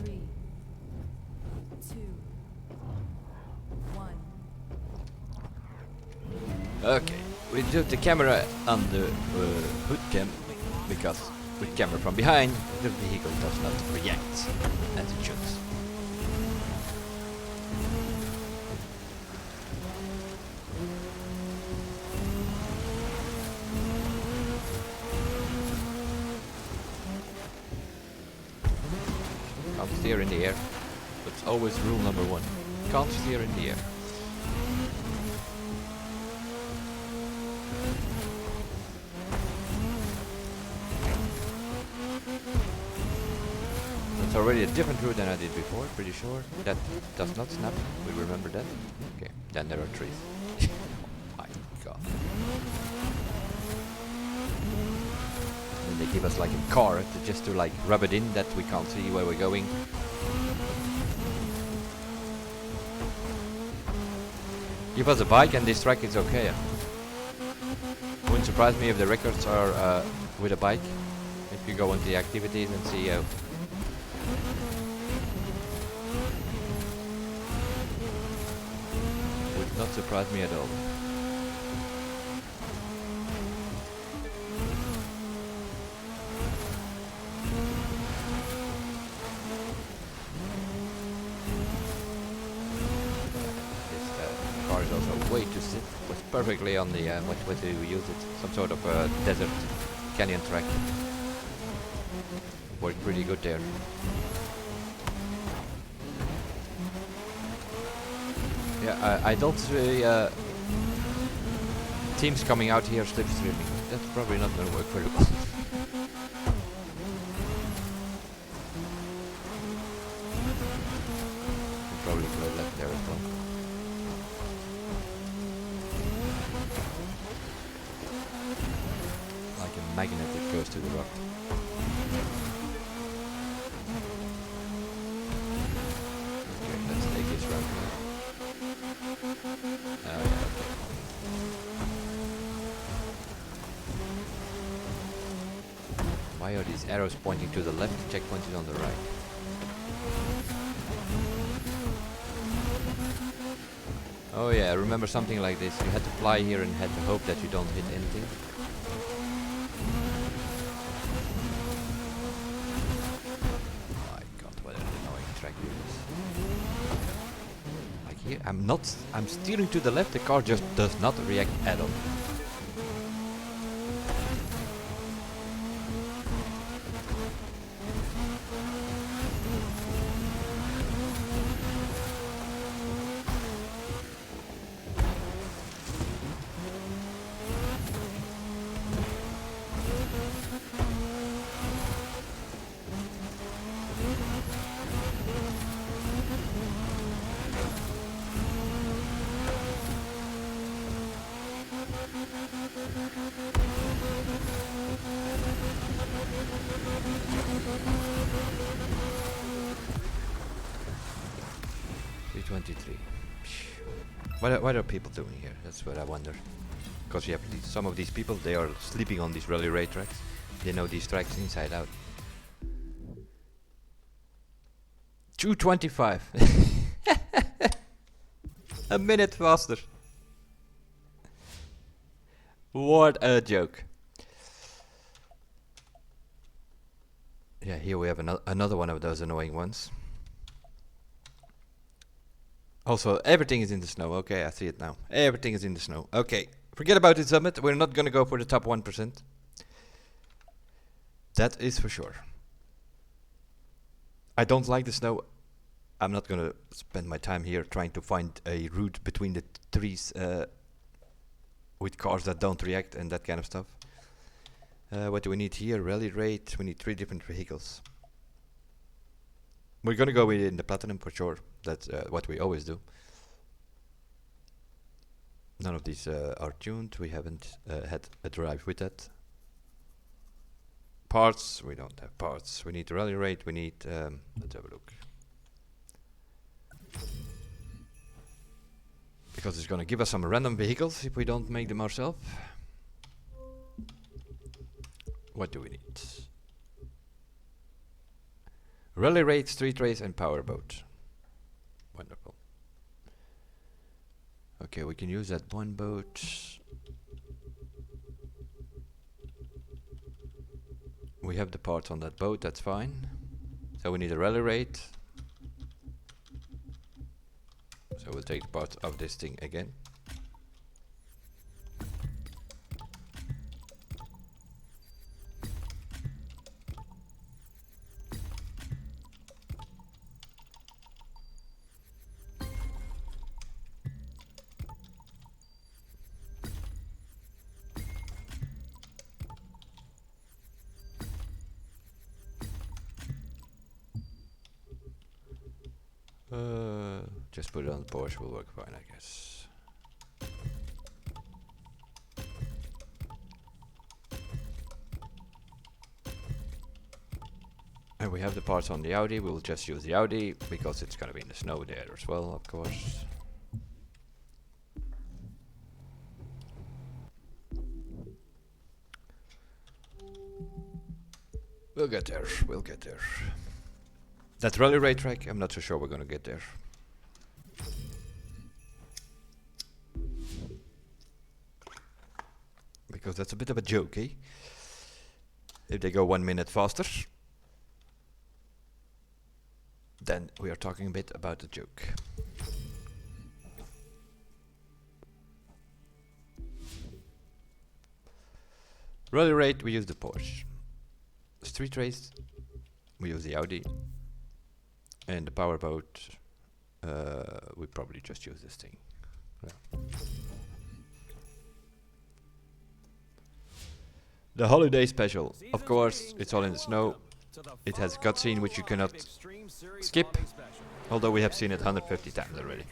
3, 2, 1. Okay, we do the camera on the hood cam because with camera from behind the vehicle does not react as it should. Can't steer in the air. That's always rule number 1. Can't steer in the air. It's already a different route than I did before, pretty sure. That does not snap, we remember that. Okay, then there are trees. My god. And they give us like a car just to like rub it in that we can't see where we're going. Give us a bike and this track is okay. Wouldn't surprise me if the records are with a bike. If you go into the activities and see would not surprise me at all. This car is also way too stiff. Was perfectly on the what way do we use it? Some sort of desert canyon track. Worked pretty good there. Yeah, I don't see teams coming out here slipstreaming. That's probably not going to work very well. Probably magnet that goes to the rock. Okay, let's take this route now. Oh yeah, okay. Why are these arrows pointing to the left? The checkpoint is on the right. Oh yeah, I remember something like this. You had to fly here and had to hope that you don't hit anything. My god, what an annoying track it is. Like here, I'm steering to the left, the car just does not react at all. What are people doing here? That's what I wonder. Because you have some of these people, they are sleeping on these rally raid tracks. They know these tracks inside out. 225. A minute faster. What a joke. Yeah, here we have another one of those annoying ones. Also, everything is in the snow. Okay, I see it now. Everything is in the snow. Okay, forget about the summit. We're not gonna go for the top 1%. That is for sure. I don't like the snow. I'm not gonna spend my time here trying to find a route between the trees with cars that don't react and that kind of stuff. What do we need here? Rally raid. We need 3 different vehicles. We're gonna go in the platinum for sure. That's what we always do. None of these are tuned. We haven't had a drive with that. Parts. We don't have parts. We need rally rate. We need. Let's have a look. Because it's gonna give us some random vehicles if we don't make them ourselves. What do we need? Rally raid, street race, and powerboat. Wonderful. Okay, we can use that one boat. We have the parts on that boat, that's fine. So we need a rally raid. So we'll take the parts of this thing again. Just put it on the Porsche, will work fine, I guess. And we have the parts on the Audi. We'll just use the Audi because it's gonna be in the snow there as well, of course. We'll get there, we'll get there. That rally raid track, I'm not so sure we're gonna get there. Because that's a bit of a joke, eh? If they go 1 minute faster, then we are talking a bit about a joke. Rally raid, we use the Porsche. Street race, we use the Audi. And the powerboat, we probably just use this thing. Yeah. The holiday special, of course, it's all in the snow. It has a cutscene which you cannot skip, although we have seen it 150 times already.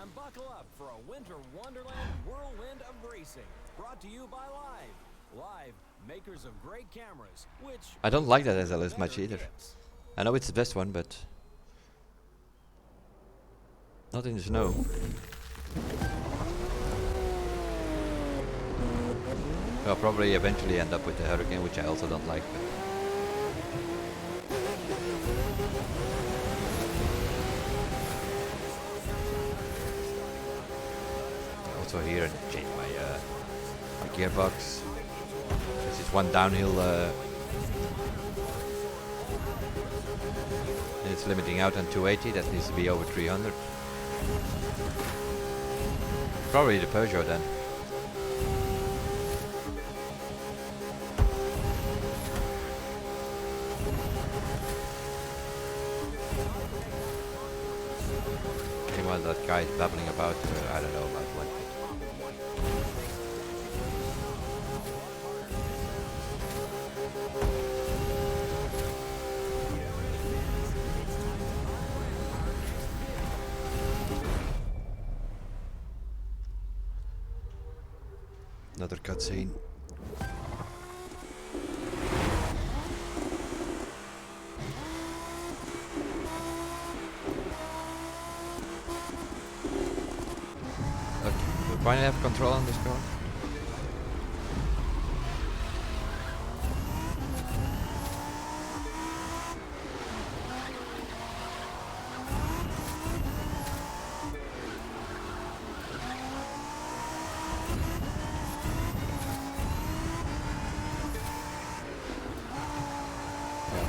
And buckle up for a winter wonderland whirlwind of racing, brought to you by Live. Live, makers of great cameras, which I don't like that SLS better much either. gifts. I know it's the best one, but not in the snow. I'll probably eventually end up with the Hurricane, which I also don't like. But also here I changed my gearbox. This is one downhill. It's limiting out on 280. That needs to be over 300. Probably the Peugeot then. Meanwhile, that guy is babbling about, I don't know about what. Another cutscene. Okay, we finally have control on this car.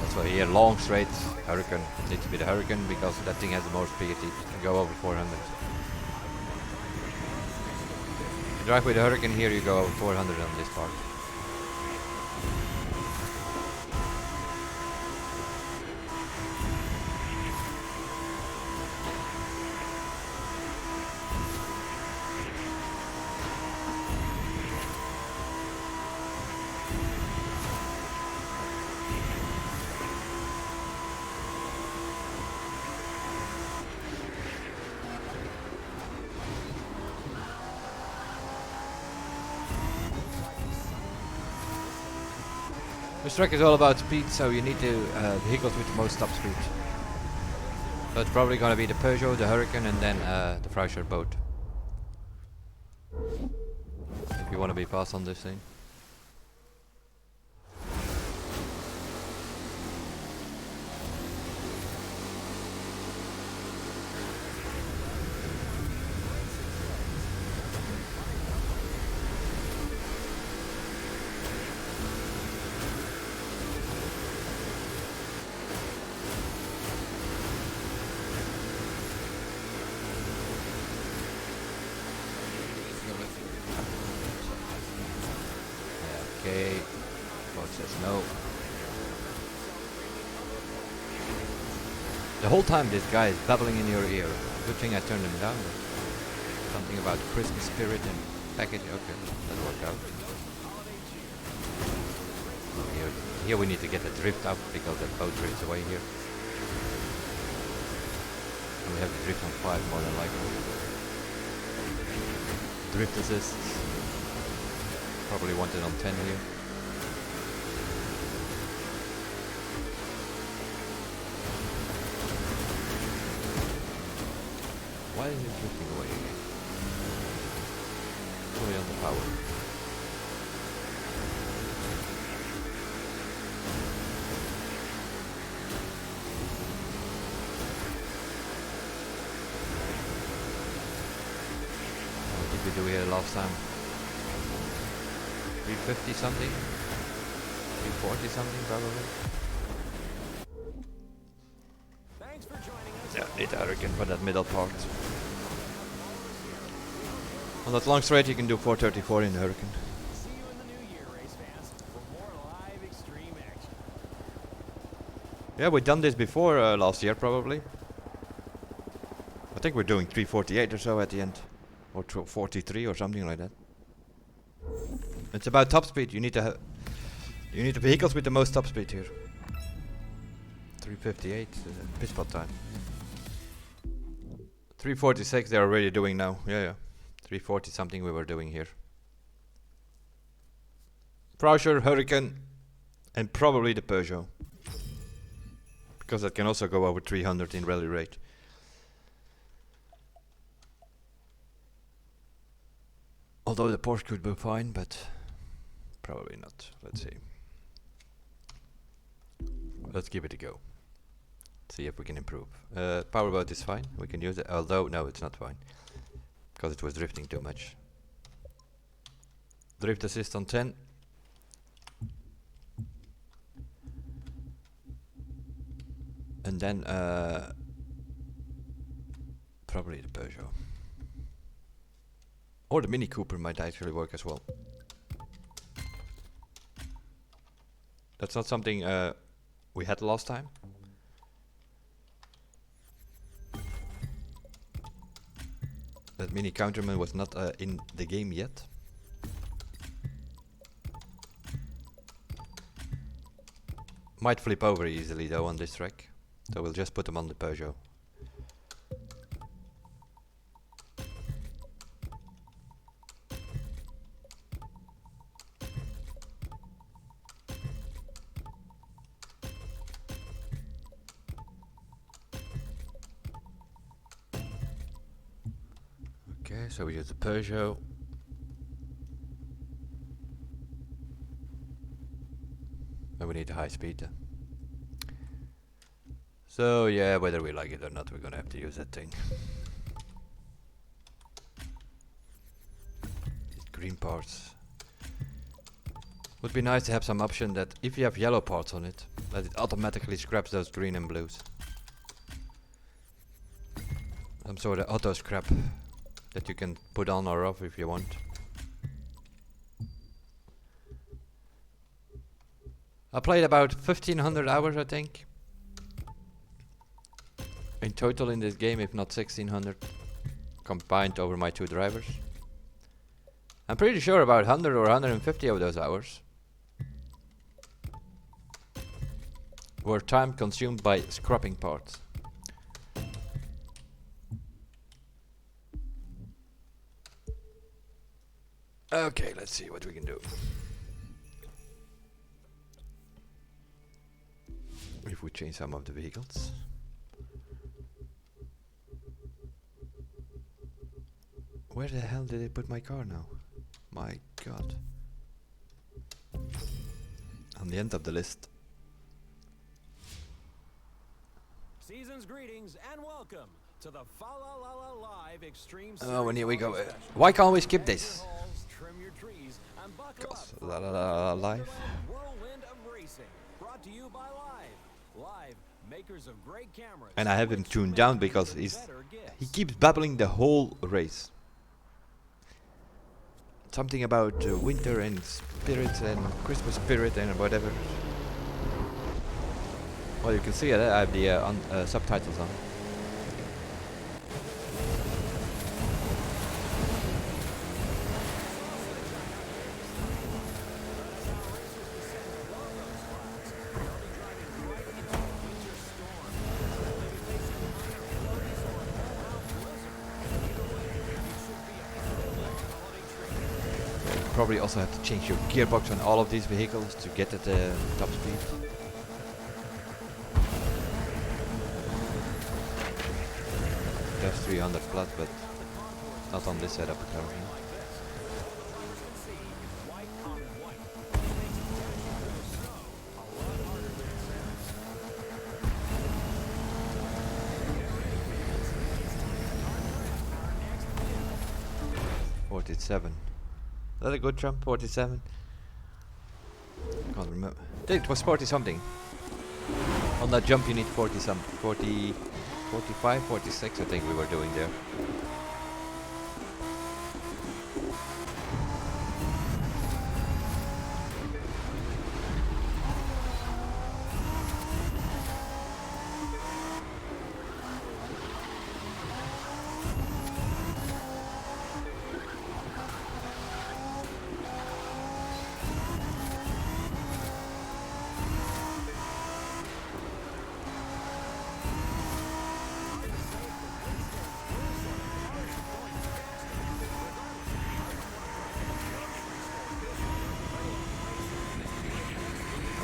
So here, long straight Hurricane. It needs to be the Hurricane because that thing has the most speed. It can go over 400. You drive with the Hurricane here, you go over 400 on this part. This track is all about speed, so you need the vehicles with the most top speed. So it's probably going to be the Peugeot, the Hurricane, and then the Frauscher boat. If you want to be fast on this thing. Okay, boat says no. The whole time this guy is babbling in your ear. Good thing I turned him down. Something about Christmas spirit and package. Okay, that worked out. Oh, here we need to get the drift up because the boat drifts away here. And we have the drift on 5 more than likely. Drift assists. Probably want it on 10 here. Why is it drifting away again? Fully on the power. What did we do here last time? 350 something? 340 something probably? Thanks for joining us. Yeah, need the Hurricane for that middle part. On that long straight you can do 434 in the Hurricane. See you in the new year, race fans, for more live extreme action. Yeah, we've done this before last year probably. I think we're doing 348 or so at the end. Or 43 or something like that. It's about top speed. You need to you need the vehicles with the most top speed here. 358 pit stop time. 346 they're already doing now. Yeah. 340 something we were doing here. Browser, Hurricane, and probably the Peugeot. Because that can also go over 300 in rally rate. Although the Porsche could be fine, but probably not. Let's see. Let's give it a go. See if we can improve. Powerboat is fine. We can use it. Although, no, it's not fine. Because it was drifting too much. Drift assist on 10. And then probably the Peugeot. Or the Mini Cooper might actually work as well. That's not something we had last time. That Mini Counterman was not in the game yet. Might flip over easily though on this track. So we'll just put them on the Peugeot. Okay, so we use the Peugeot. And we need the high speed. So yeah, whether we like it or not, we're gonna have to use that thing. These green parts. Would be nice to have some option that if you have yellow parts on it, that it automatically scraps those green and blues. Some sort of auto scrap that you can put on or off if you want. I played about 1500 hours, I think. In total in this game, if not 1600 combined over my two drivers. I'm pretty sure about 100 or 150 of those hours were time consumed by scrapping parts. Okay, let's see what we can do. If we change some of the vehicles. Where the hell did they put my car now? My god. On the end of the list. Season's greetings and welcome to the Fa La La La Live Extreme Oh, and here we go. Series Why can't we skip this? Special. Trim your trees and buckle up Cause for La La La Live. the whirlwind of racing. Brought to you by Live, makers of great cameras. And I have him which tuned make down you because the he better gifts. keeps babbling the whole race. Something about winter and spirit and Christmas spirit and whatever. Well, you can see it. I have the subtitles on. Probably also have to change your gearbox on all of these vehicles to get at the top speed. Just 300 plus, but not on this setup apparently. 47. Is that a good jump? 47? Can't remember. I think it was 40 something. On that jump you need 40 some 40 45, 46 I think we were doing there.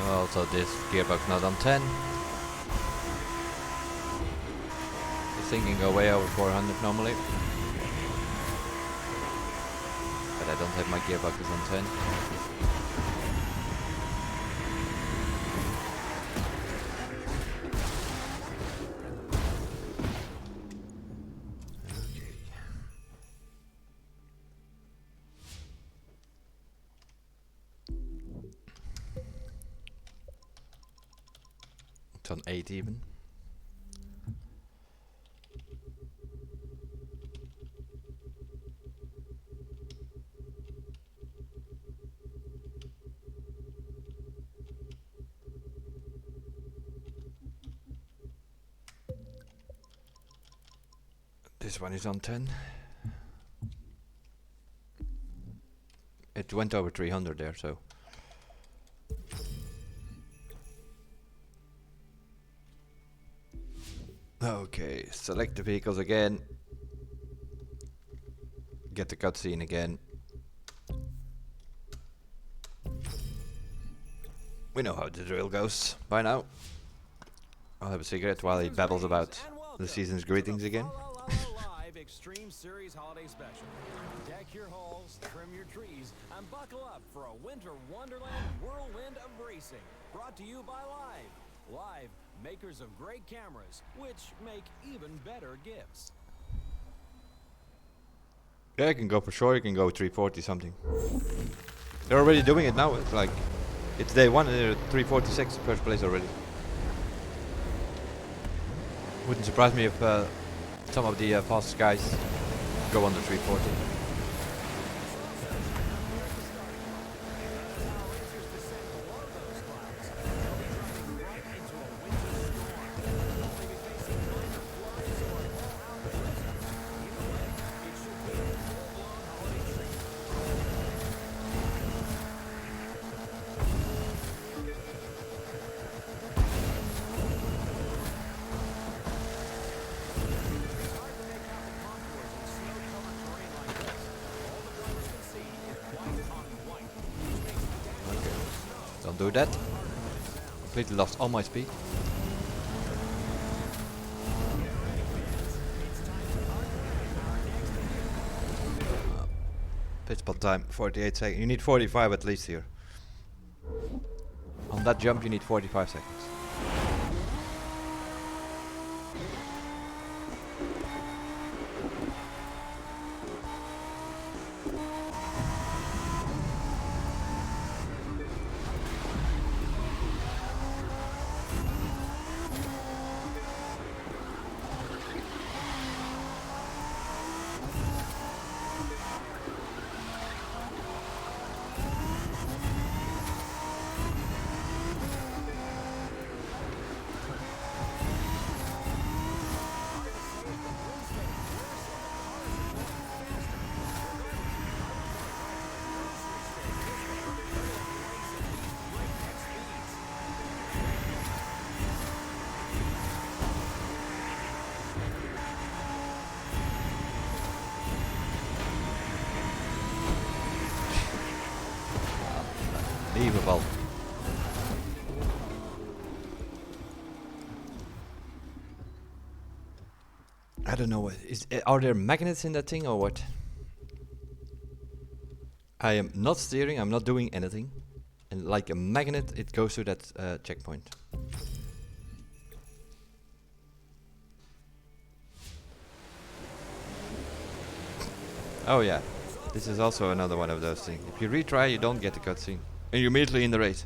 Also, this gearbox not on 10. This thing can go way over 400 normally. But I don't have my gearboxes on 10. It's on 8 even. This one is on 10. It went over 300 there, so. Okay, select the vehicles again. Get the cutscene again. We know how the drill goes by now. I'll have a cigarette while he babbles about the season's greetings again. Live Extreme Series Holiday Special. Deck your halls, trim your trees, and buckle up for a winter wonderland whirlwind of racing. Brought to you by Live. Live, makers of great cameras, which make even better gifts. Yeah, you can go for sure, you can go 340 something. They're already doing it now, it's like, it's day one and they're 346 first place already. Wouldn't surprise me if some of the fastest guys go under 340. Don't do that. Completely lost all my speed. Pit spot time 48 seconds. You need 45 at least here. On that jump you need 45 seconds. Unbelievable. I don't know what are there magnets in that thing or what? I am not steering, I'm not doing anything. And like a magnet it goes to that checkpoint. Oh yeah, this is also another one of those things. If you retry you don't get the cutscene. And you're immediately in the race.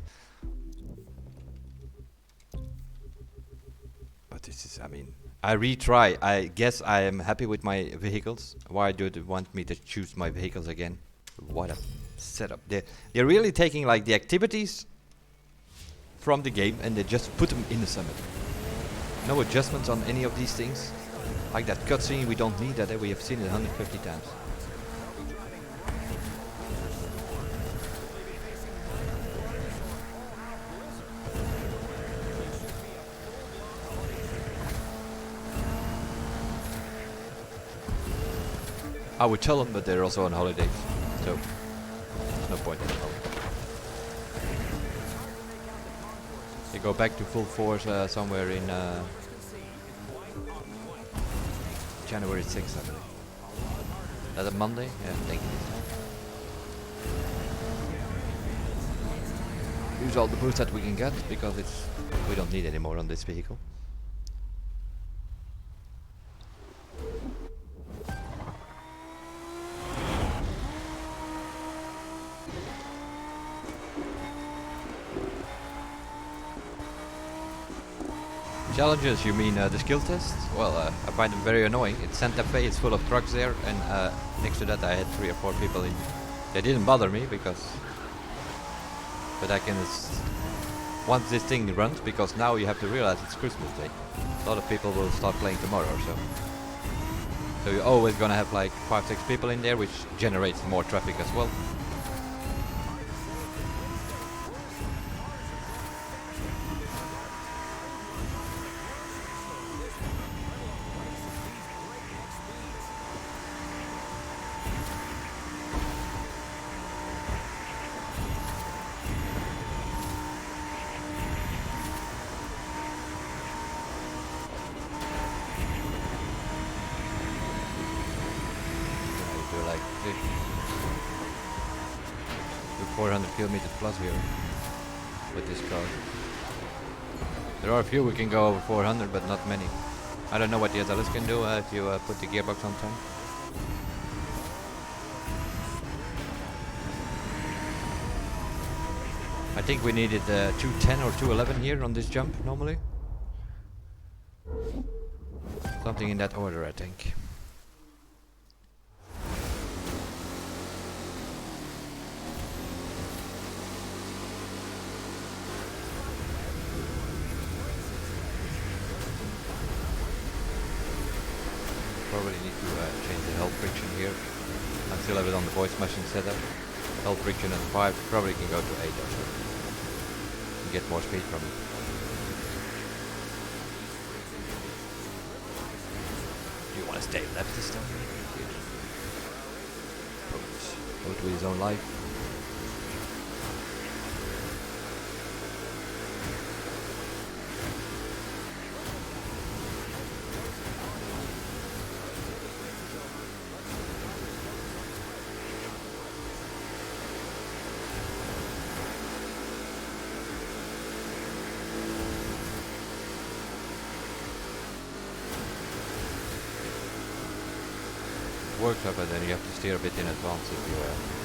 But this is, I mean, I retry. I guess I am happy with my vehicles. Why do they want me to choose my vehicles again? What a setup. They're really taking like the activities from the game and they just put them in the summit. No adjustments on any of these things. Like that cutscene, we don't need that. We have seen it 150 times. I would tell them, but they're also on holidays, so there's no point in it. They go back to full force somewhere in January 6th, I believe. That a Monday? Yeah, I think it is. Use all the boost that we can get because we don't need any more on this vehicle. Challenges, you mean the skill tests? Well, I find them very annoying. It's Santa Fe, it's full of trucks there, and next to that I had 3 or 4 people in. They didn't bother me because... But I can... Once this thing runs, because now you have to realize it's Christmas Day. A lot of people will start playing tomorrow or so. So you're always gonna have like 5-6 people in there, which generates more traffic as well. Do 400 kilometers plus here with this car. There are a few we can go over 400, but not many. I don't know what the others can do if you put the gearbox on time. I think we needed 210 or 211 here on this jump normally. Something in that order, I think. Probably need to change the help friction here. I still have it on the voice machine setup. Help friction at 5, probably can go to 8 or so. And get more speed from it. Do you want to stay left this time? Go to his own life. Works up, but then you have to steer a bit in advance if you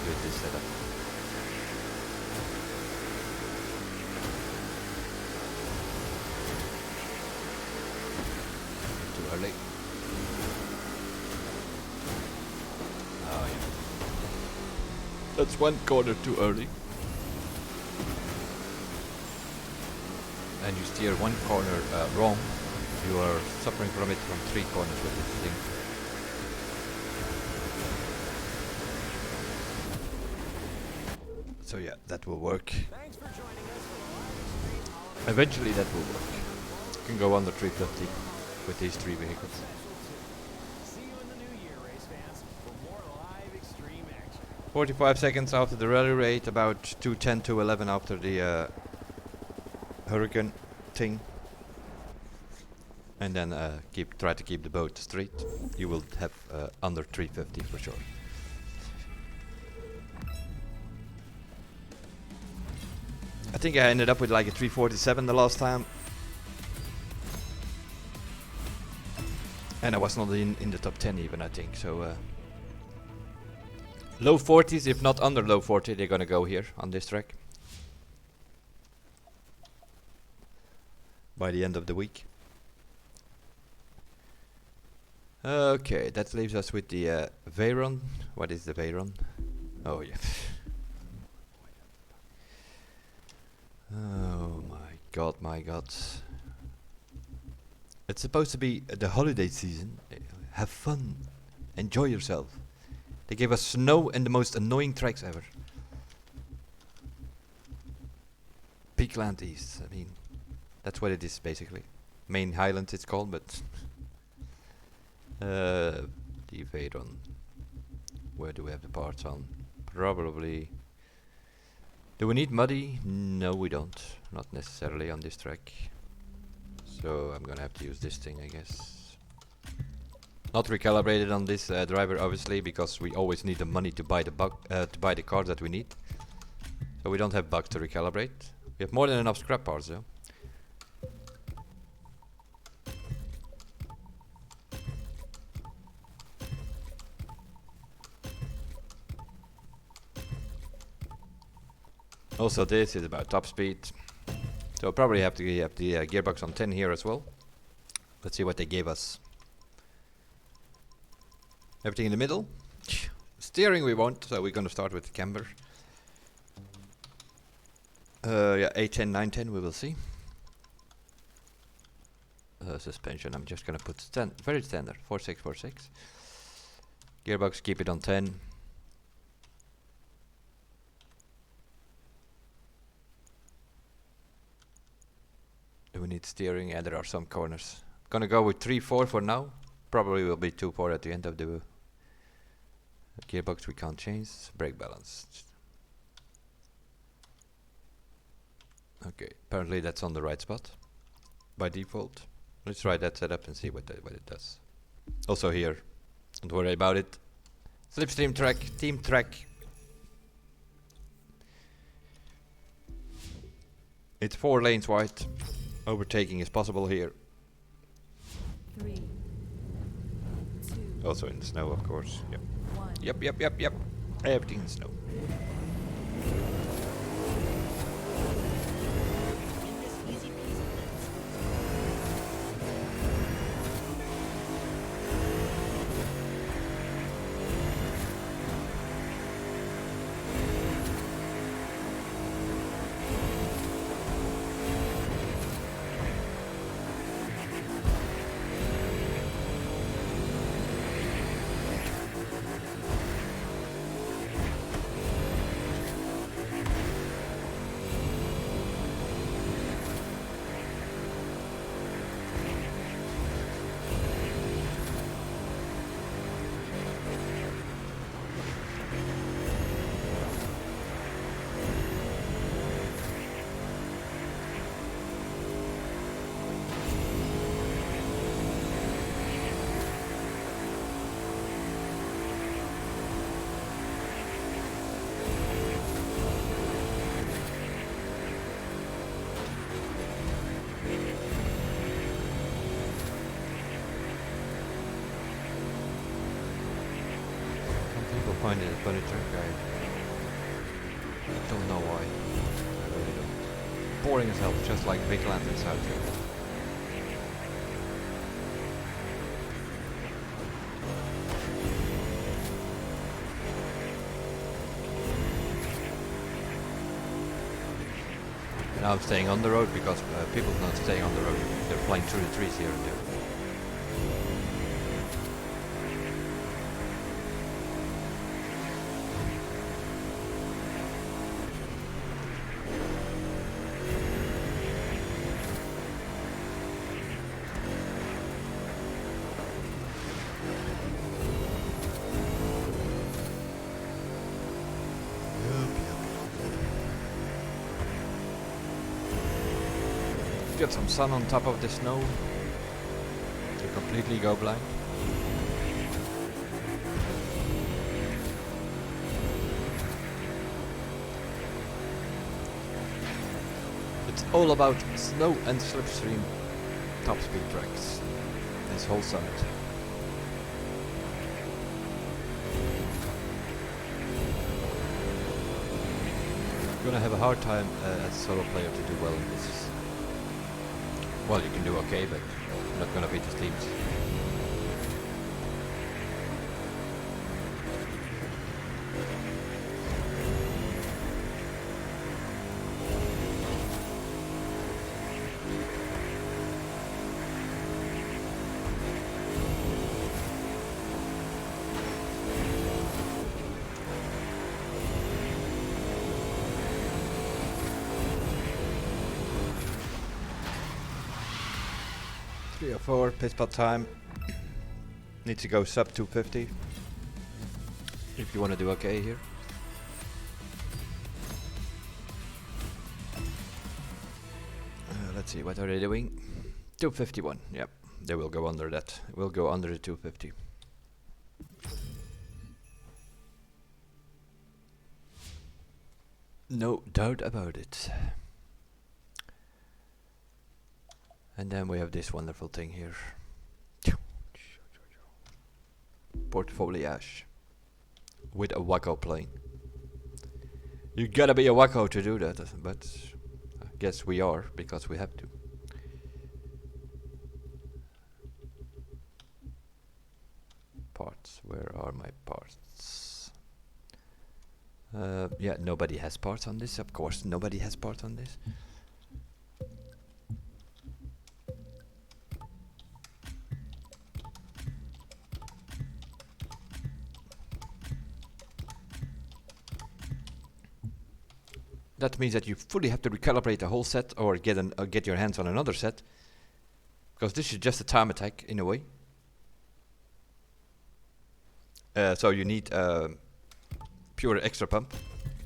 do this setup. Too early. Oh yeah. That's one corner too early. And you steer one corner wrong, you are suffering from it from 3 corners with this thing. So yeah, that will work. Eventually that will work. You can go under 350 with these 3 vehicles. See you in the new year, race fans, for more live extreme action. 45 seconds after the rally rate, about 210, 211 after the Hurricane thing. And then try to keep the boat straight. You will have under 350 for sure. I think I ended up with like a 347 the last time. And I was not in the top 10 even, I think. So low 40s, if not under low 40, they're gonna go here on this track. By the end of the week. Okay, that leaves us with the Veyron. What is the Veyron? Oh yeah. Oh my god, my god. It's supposed to be the holiday season. Have fun. Enjoy yourself. They gave us snow and the most annoying tracks ever. Peakland East, I mean, that's what it is basically. Main Highlands it's called, but... the Veyron. Where do we have the parts on? Probably... Do we need muddy? No, we don't. Not necessarily on this track. So I'm gonna have to use this thing, I guess. Not recalibrated on this driver, obviously, because we always need the money to buy the cars that we need. So we don't have bugs to recalibrate. We have more than enough scrap parts, though. Also, this is about top speed. So I'll probably have to have the gearbox on 10 here as well. Let's see what they gave us. Everything in the middle. Steering we want, so we're gonna start with the camber. Yeah, 810, 910, we will see. Suspension, I'm just gonna put very standard, 4646. Gearbox, keep it on 10. Do we need steering? Yeah, there are some corners. Gonna go with 3-4 for now. Probably will be 2-4 at the end of the gearbox. We can't change. Brake balance. Okay, apparently that's on the right spot by default. Let's try that setup and see what it does. Also here, don't worry about it. Slipstream track, team track. It's 4 lanes wide. Overtaking is possible here. 3, 2, Also in the snow, of course. Yep. 1. Yep. Everything in snow. Find it a funny track, I don't know why. I really don't. Boring as hell, just like big land in South here. Now I'm staying on the road because people are not staying on the road. They're flying through the trees here and there. Get some sun on top of the snow to completely go blind. It's all about snow and slipstream top speed tracks this whole summit. You're gonna have a hard time as a solo player to do well in this. Well, you can do okay, but not gonna beat the teams. Three or four, pit stop time. Need to go sub 250 if you want to do okay here. Let's see, what are they doing? 251, yep. They will go under that. Will go under the 250. No doubt about it. And then we have this wonderful thing here. Portfoliage. With a wacko plane. You gotta be a wacko to do that, but I guess we are, because we have to. Parts, where are my parts? Yeah, nobody has parts on this, of course, nobody has parts on this. That means that you fully have to recalibrate the whole set, or get your hands on another set, because this is just a time attack in a way. So you need pure extra pump,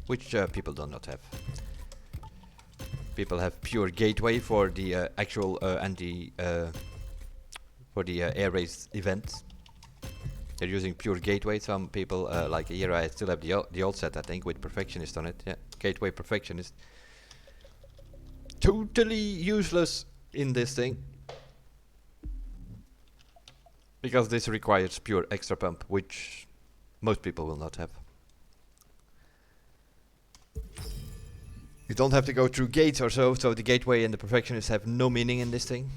which people do not have. People have pure gateway for the actual for the air race events. They're using pure gateway. Some people like here I still have the old set, I think, with perfectionist on it. Yeah, gateway perfectionist. Totally useless in this thing, because this requires pure extra pump, which most people will not have. You don't have to go through gates or so the gateway and the perfectionist have no meaning in this thing.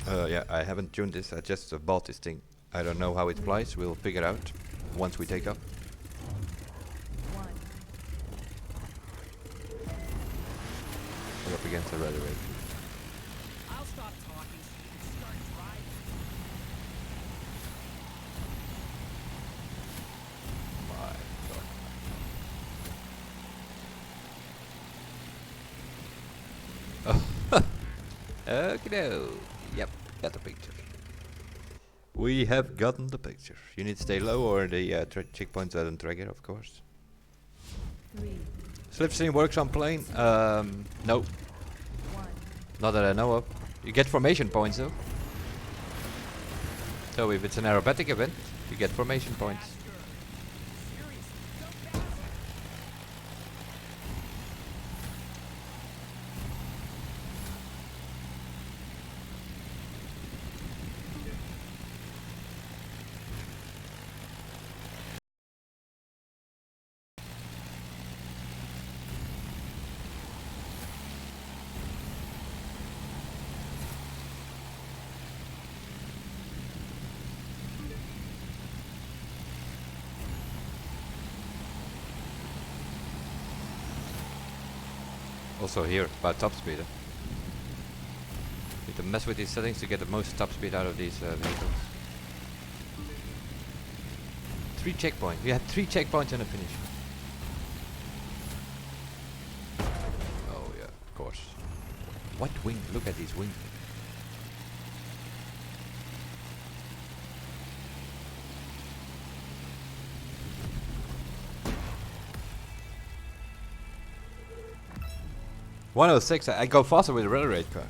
Yeah, I haven't tuned this, I just bought this thing. I don't know how it flies, we'll figure out once we take off. We're up against the rudder rate. I'll stop talking so you can start driving. My god. Okay, no. Yep, got the picture. We have gotten the picture. You need to stay low, or the checkpoints doesn't trigger, of course. 3, Slipstream works on plane? No. 1. Not that I know of. You get formation points though. So if it's an aerobatic event, you get formation points. Also here, about top speed. Need to mess with these settings to get the most top speed out of these vehicles. 3 checkpoints. We had 3 checkpoints and a finish. Oh yeah, of course. What wing? Look at these wings. .106, I go faster with the rally rate car. I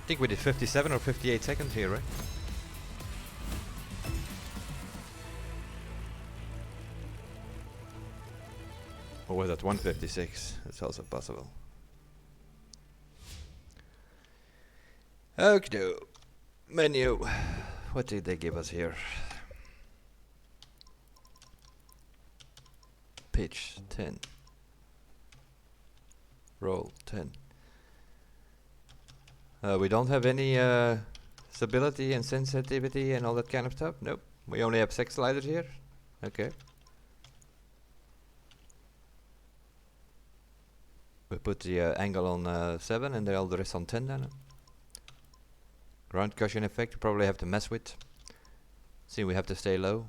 think we did 57 or 58 seconds here, right? Or was that 156? That's also possible. Okay, menu. What did they give us here? Pitch 10. Roll 10. We don't have any stability and sensitivity and all that kind of stuff. Nope. We only have 6 sliders here. Okay. We put the angle on 7 and all the rest on 10 then. Ground cushion effect we probably have to mess with. See, we have to stay low.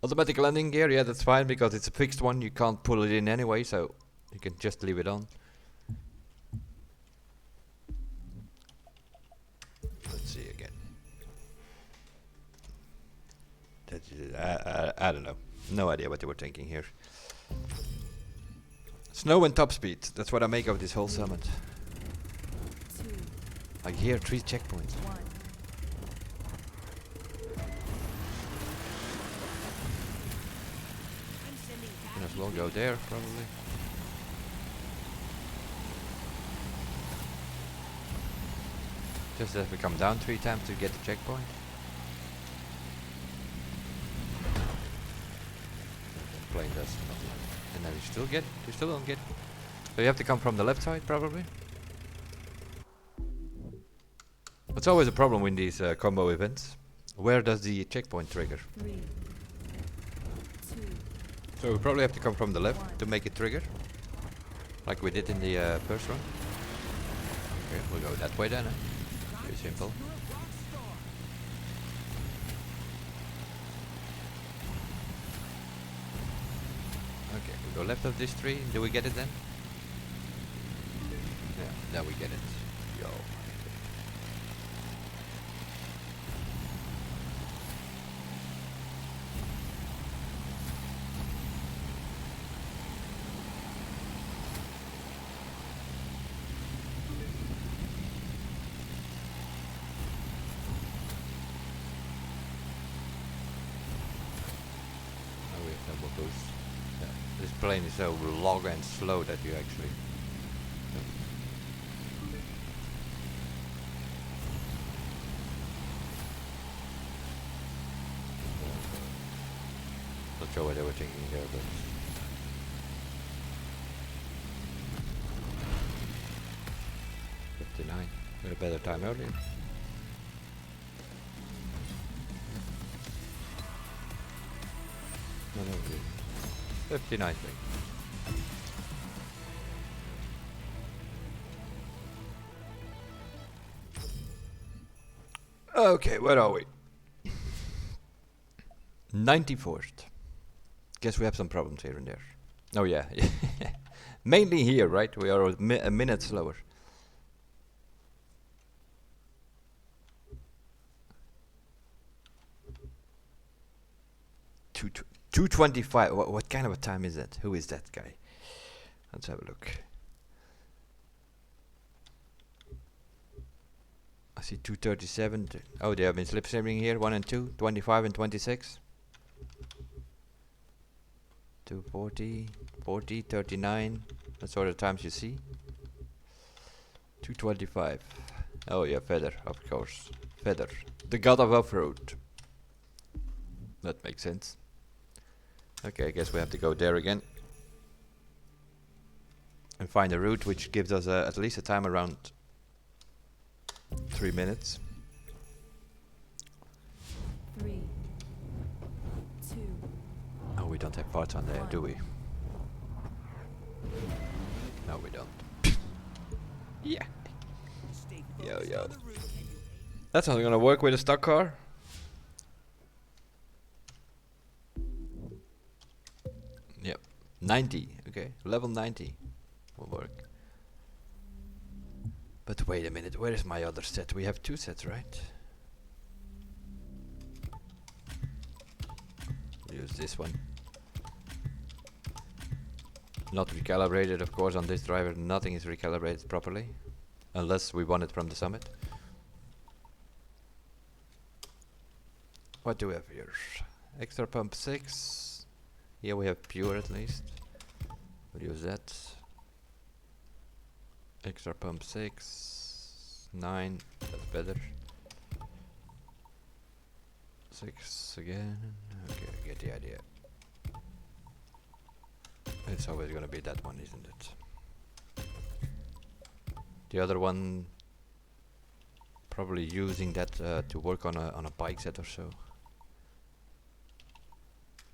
Automatic landing gear, yeah, that's fine because it's a fixed one. You can't pull it in anyway, so you can just leave it on. Let's see again. I don't know. No idea what they were thinking here. Snow and top speed. That's what I make of this whole summit. 2, I hear 3 checkpoints. 1. Might as well go there, probably. Just have to come down 3 times to get the checkpoint. The plane does not. And then you still don't get. So you have to come from the left side, probably. It's always a problem with these combo events. Where does the checkpoint trigger? 3, 2, So we probably have to come from the left to make it trigger. Like we did in the first one. Okay, we'll go that way then. Very simple. Okay, we go left of this tree. Do we get it then? Yeah, now we get it. Yo. Now we have double boost. Yeah, this plane is so long and slow that you actually. Not sure what they were thinking there, but. '59. We had a better time earlier. No, no, 59 thing. Okay, where are we? 94th. Guess we have some problems here and there. Oh yeah, mainly here, right? We are a minute slower. 2:25. What kind of a time is that? Who is that guy? Let's have a look. I see 2:37. Oh, they have been slip saving here. 1 and 2, 25 and 26. 2:40, 40, 39. That's all the times you see. 2:25. Oh yeah, Feather, of course. Feather, the god of off-road. That makes sense. Okay, I guess we have to go there again. And find a route which gives us at least a time around 3 minutes. 3, 2. Oh, we don't have parts on there, do we? No, we don't. Yeah. Yo, yo. That's not gonna work with a stock car. Yep. 90. Okay. Level 90 will work. But wait a minute. Where is my other set? We have 2 sets, right? Use this one. Not recalibrated, of course, on this driver. Nothing is recalibrated properly. Unless we want it from the summit. What do we have here? Extra pump 6. Here we have pure at least. We'll use that. Extra pump 6. 9. That's better. 6 again. Okay, I get the idea. It's always gonna be that one, isn't it? The other one, probably using that to work on a bike set or so.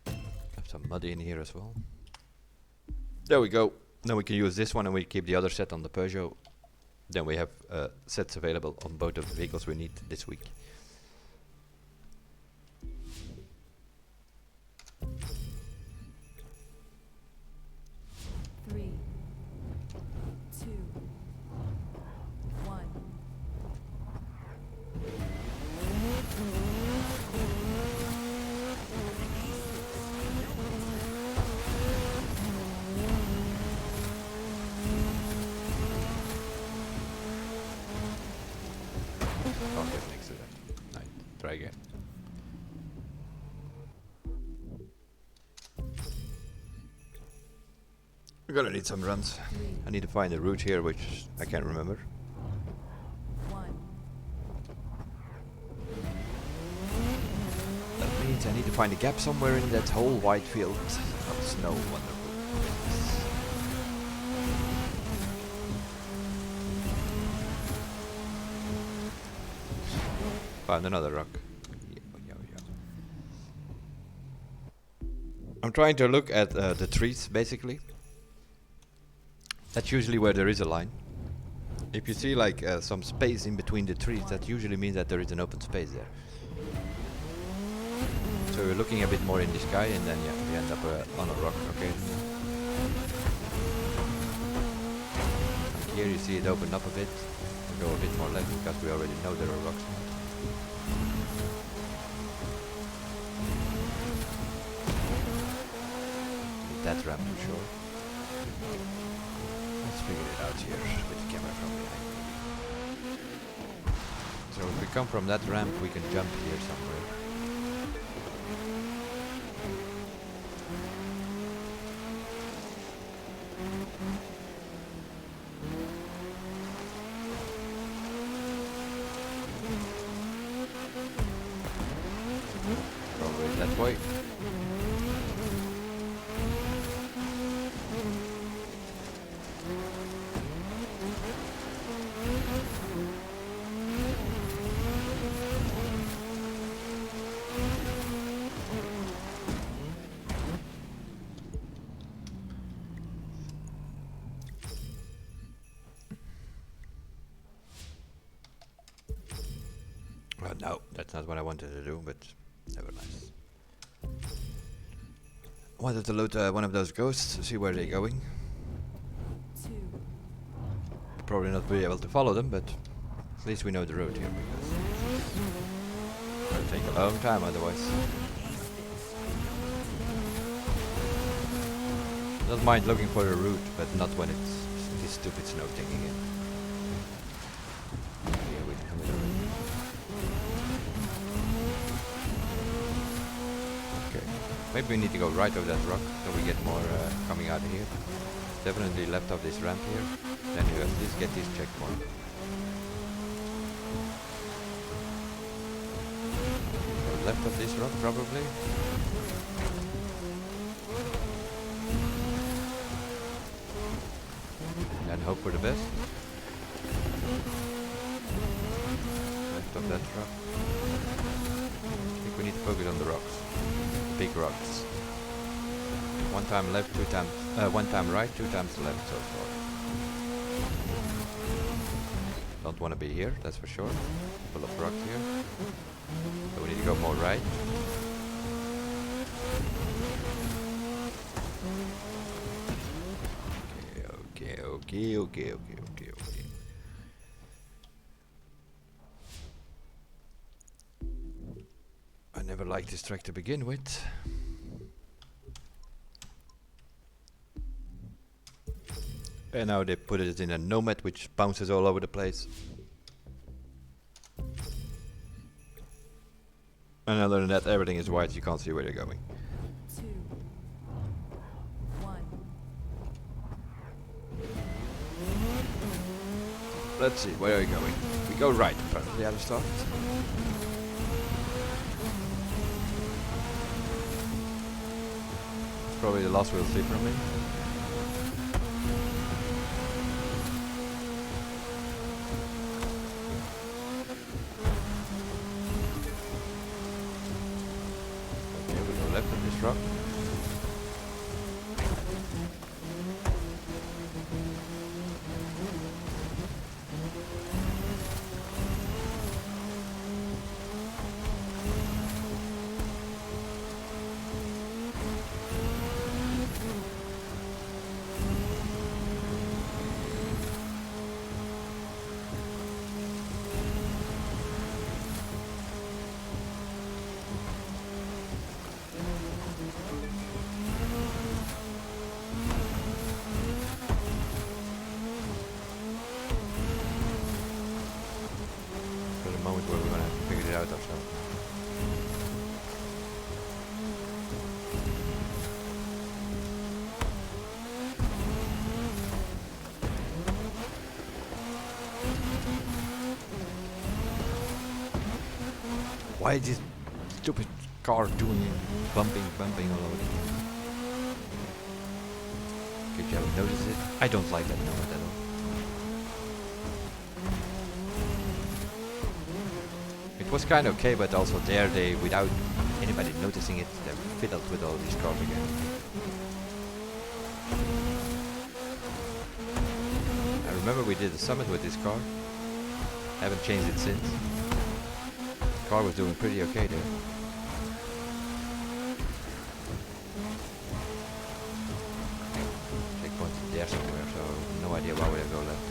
Have some muddy in here as well. There we go. Then we can use this one and we keep the other set on the Peugeot. Then we have sets available on both of the vehicles we need this week. gonna need some runs. I need to find a route here, which I can't remember. 1. That means I need to find a gap somewhere in that whole wide field of snow. Wonderful. Found another rock. I'm trying to look at the trees, basically. That's usually where there is a line. If you see like some space in between the trees, that usually means that there is an open space there. So we're looking a bit more in the sky, and then yeah, we end up on a rock. Okay. Like here you see it open up a bit. We'll go a bit more left because we already know there are rocks. That ramp for sure. Let's figure it out here with the camera from behind. So if we come from that ramp, we can jump here somewhere. Probably that way. No, that's not what I wanted to do, but nevertheless. I wanted to load one of those ghosts to see where they're going. 2. Probably not be able to follow them, but at least we know the road here, because it'll take a long time otherwise. I don't mind looking for a route, but not when it's this stupid snow thing again. Yeah, we have it already. Okay, maybe we need to go right over that rock so we get more coming out of here. Definitely left of this ramp here. Then you at least get this checkpoint. Or left of this rock probably. And hope for the best. Left of that rock. I think we need to focus on the rocks. Big rocks. One time left, one time right, 2 times left so far. Don't want to be here, that's for sure. Full of rocks here. So we need to go more right. Okay. I never liked this track to begin with. And now they put it in a nomad which bounces all over the place. And other than that, everything is white, you can't see where they're going. 2. 1. Let's see, where are we going? We go right, apparently, at the start. It's probably the last we'll see from me. Okay, we go left of this rock. Moment where we're gonna have to figure it out ourselves. Why is this stupid car doing bumping all over the place? Could you ever notice it? I don't like that moment at all. It was kind of okay, but also there they, without anybody noticing it, they fiddled with all these cars again. I remember we did a summit with this car. Haven't changed it since. The car was doing pretty okay there. Checkpoint is there somewhere, so no idea why would I go left.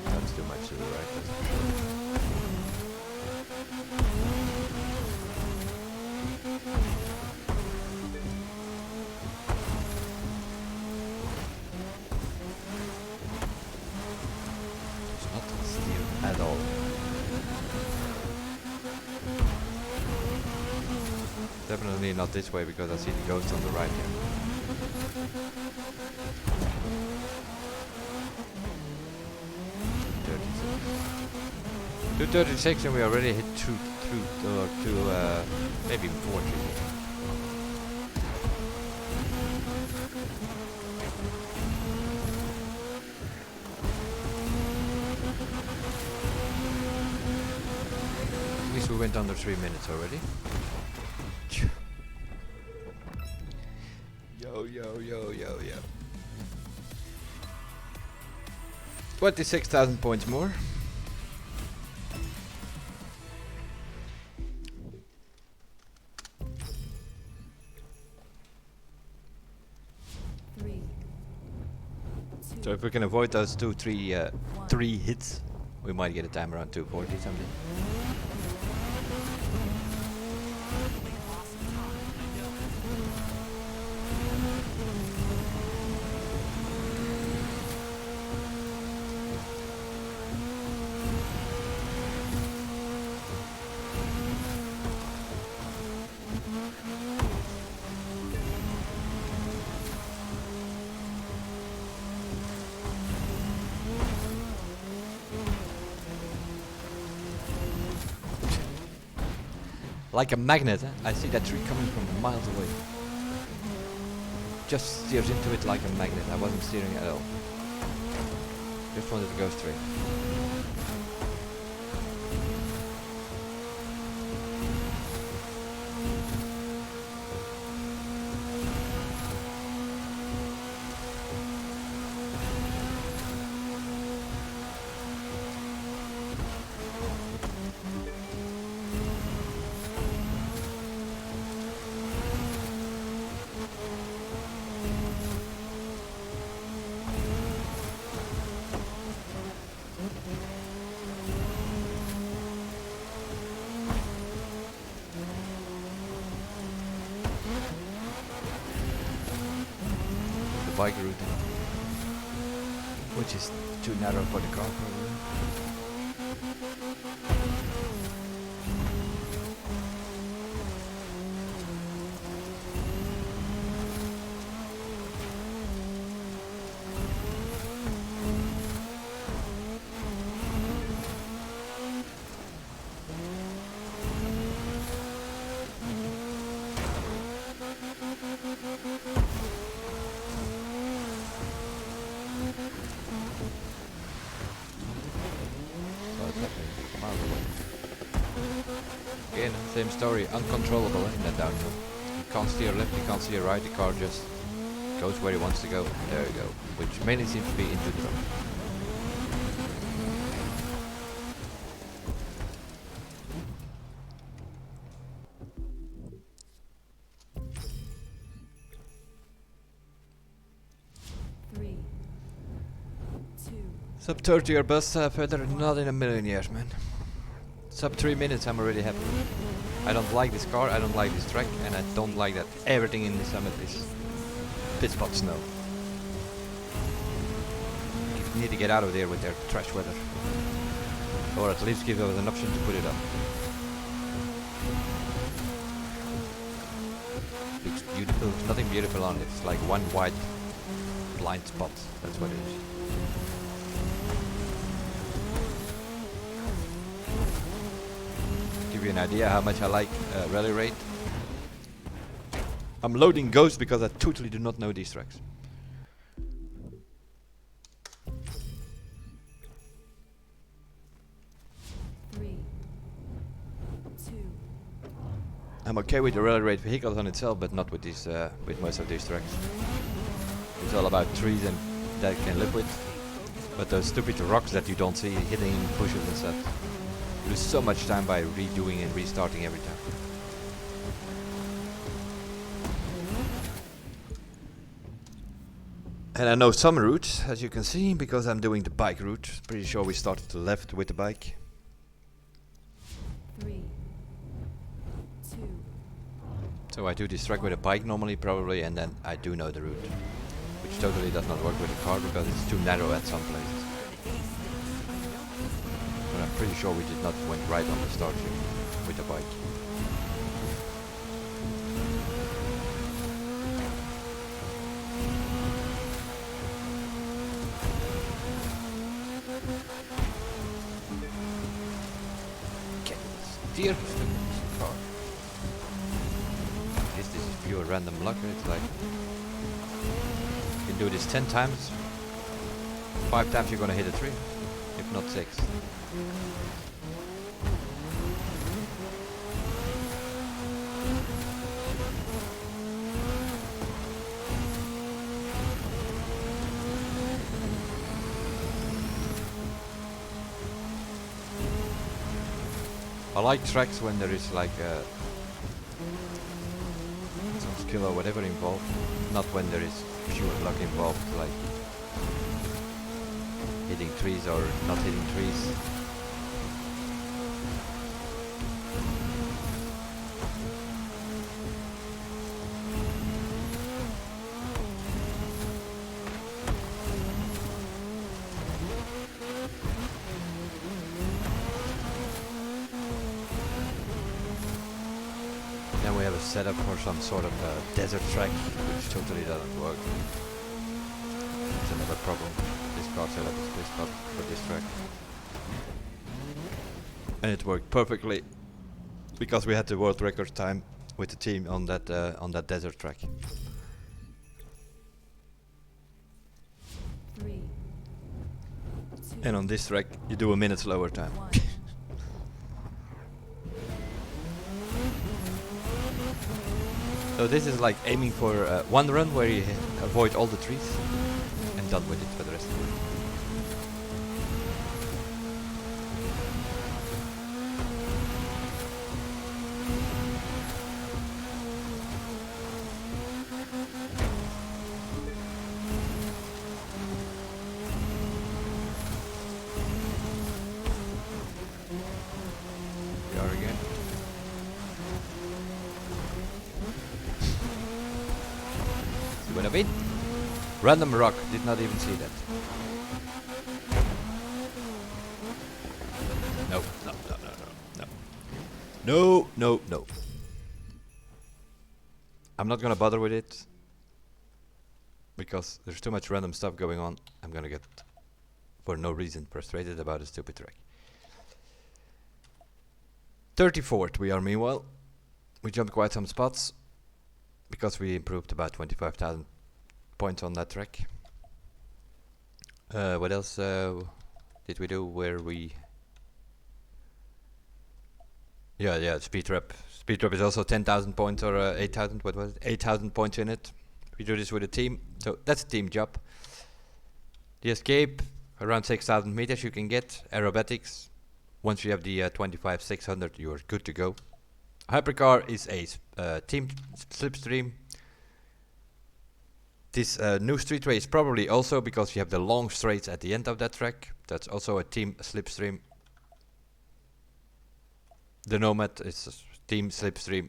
That's too much to the right, that's for sure. It's not steer at all. Definitely not this way because I see the ghost on the right here. 236 and we already hit maybe 40. At least we went under 3 minutes already. Yo. 26,000 points more. So if we can avoid those three hits, we might get a time around 240 something. Like a magnet, eh? I see that tree coming from miles away. Just steers into it like a magnet. I wasn't steering at all. Just wanted to go straight. Bike route, which is too narrow for the car probably. Again, same story, uncontrollable in that downhill. You can't steer left, you can't steer right, the car just goes where it wants to go. There you go. Which mainly seems to be into the road. Sub 30 or bus further, not in a million years, man. Sub 3 minutes, I'm already happy. I don't like this car, I don't like this track, and I don't like that everything in the summit is pit spot snow. You need to get out of there with their trash weather. Or at least give us an option to put it up. Looks beautiful, there's nothing beautiful on it, it's like one white blind spot, that's what it is. you an idea how much I like Rally Raid. I'm loading Ghost because I totally do not know these tracks. I'm okay with the Rally Raid vehicles on itself, but not with these, with most of these tracks. It's all about trees and that I can live with. But those stupid rocks that you don't see hitting bushes and stuff. You lose so much time by redoing and restarting every time. And I know some routes, as you can see, because I'm doing the bike route. Pretty sure we started to left with the bike. 3, 2, So I do this track with a bike normally, probably, and then I do know the route. Which totally does not work with a car because it's too narrow at some places. But I'm pretty sure we did not went right on the start here with the bike. Steer car. I guess this is pure random luck. It's like you can do this 10 times. 5 times you're gonna hit a tree, if not 6. I like tracks when there is like some skill or whatever involved, not when there is pure luck involved, like hitting trees or not hitting trees. Then we have a setup for some sort of desert track, which totally doesn't work. It's another problem. This car setup is pissed up for this track. And it worked perfectly because we had the world record time with the team on that desert track. 3, 2, And on this track, you do a minute slower time. 1. So this is like aiming for one run where you avoid all the trees and done with it for the rest of the way. We are again. See what I mean? Random rock, did not even see that. No, no, no, no, no, no. No, no, no. I'm not gonna bother with it because there's too much random stuff going on. I'm gonna get, for no reason, frustrated about a stupid track. 34th we are meanwhile. We jumped quite some spots because we improved about 25,000 points on that track. What else did we do where we... Yeah, speed trap. Speed trap is also 10,000 points or 8,000, what was it? 8,000 points in it. We do this with a team, so that's a team job. The escape, around 6,000 meters you can get. Aerobatics, once you have the 25,600 you are good to go. Hypercar is a team slipstream. This new street race probably also because you have the long straights at the end of that track. That's also a team slipstream. The Nomad is a team slipstream.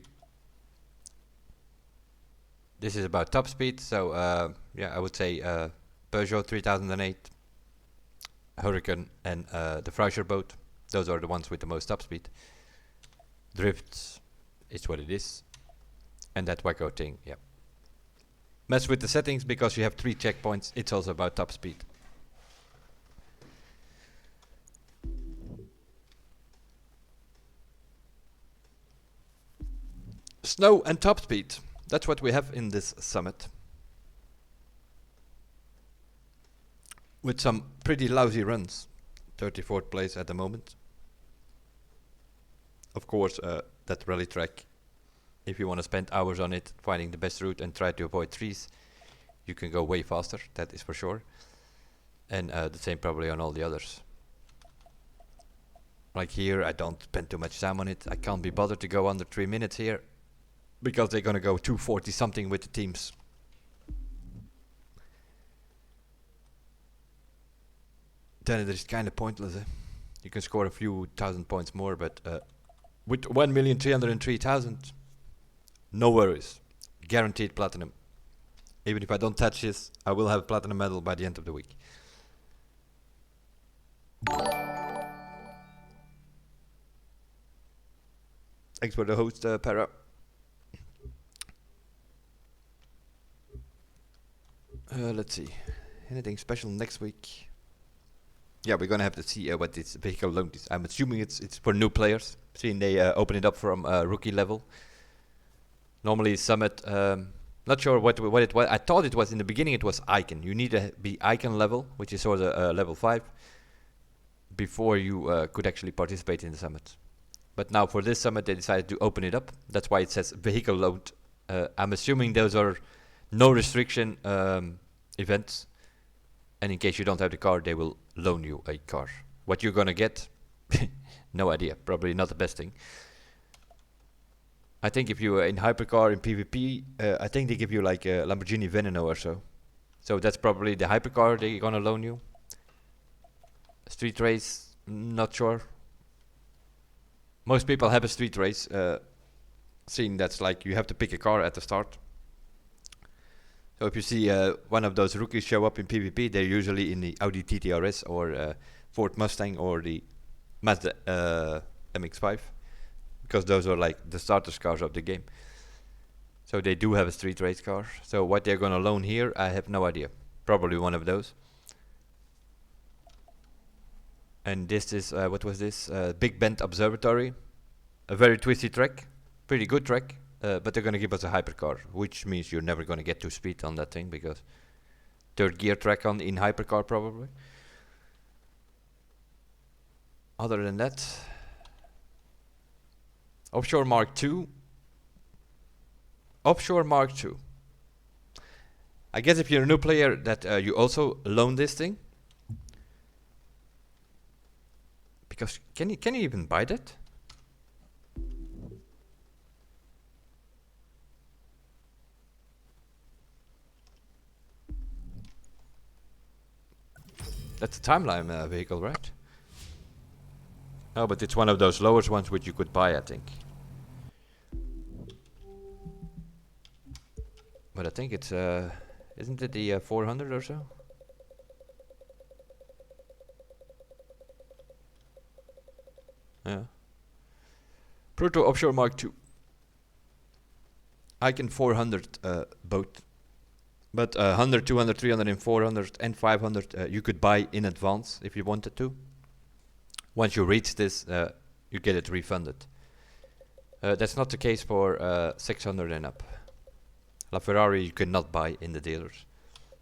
This is about top speed, so yeah, I would say Peugeot 3008, Hurricane, and the Frauscher boat. Those are the ones with the most top speed. Drifts is what it is, and that wacko thing, yeah. Mess with the settings because you have 3 checkpoints. It's also about top speed. Snow and top speed. That's what we have in this summit. With some pretty lousy runs. 34th place at the moment. Of course, that rally track, if you want to spend hours on it, finding the best route and try to avoid trees, you can go way faster, that is for sure. And the same probably on all the others. Like here, I don't spend too much time on it. I can't be bothered to go under 3 minutes here, because they're gonna go 240 something with the teams. Then it is kind of pointless. You can score a few thousand points more, but with 1,303,000, no worries. Guaranteed platinum. Even if I don't touch this, I will have a platinum medal by the end of the week. Thanks for the host, Para. Let's see. Anything special next week? Yeah, we're gonna have to see what this vehicle loan is. I'm assuming it's for new players, seeing they open it up from rookie level. Normally Summit, not sure what it was. I thought it was in the beginning. It was Icon. You need to be Icon level, which is sort of level 5, before you could actually participate in the Summit. But now for this Summit, they decided to open it up. That's why it says vehicle loan. I'm assuming those are no restriction events. And in case you don't have the car, they will loan you a car. What you're gonna get, no idea. Probably not the best thing. I think if you are in Hypercar in PvP, I think they give you like a Lamborghini Veneno or so. So that's probably the Hypercar they're gonna loan you. Street race, not sure. Most people have a street race, seeing that's like you have to pick a car at the start. So if you see one of those rookies show up in PvP, they're usually in the Audi TT-RS or Ford Mustang or the Mazda MX-5, because those are like the starter cars of the game. So they do have a street race car. So what they're gonna loan here, I have no idea. Probably one of those. And this is, what was this? Big Bend Observatory. A very twisty track. Pretty good track. But they're going to give us a hypercar, which means you're never going to get to speed on that thing, because third gear track in hypercar probably. Other than that, Offshore Mark II. Offshore Mark II. I guess if you're a new player, that you also loan this thing. Because can you even buy that? That's a timeline vehicle, right? Oh, but it's one of those lowest ones which you could buy, I think. But I think it's, isn't it the 400 or so? Yeah. Proto Offshore Mark II. Icon 400 boat. But 100, 200, 300, and 400 and 500 you could buy in advance if you wanted to. Once you reach this, you get it refunded. That's not the case for 600 and up. LaFerrari you cannot buy in the dealers.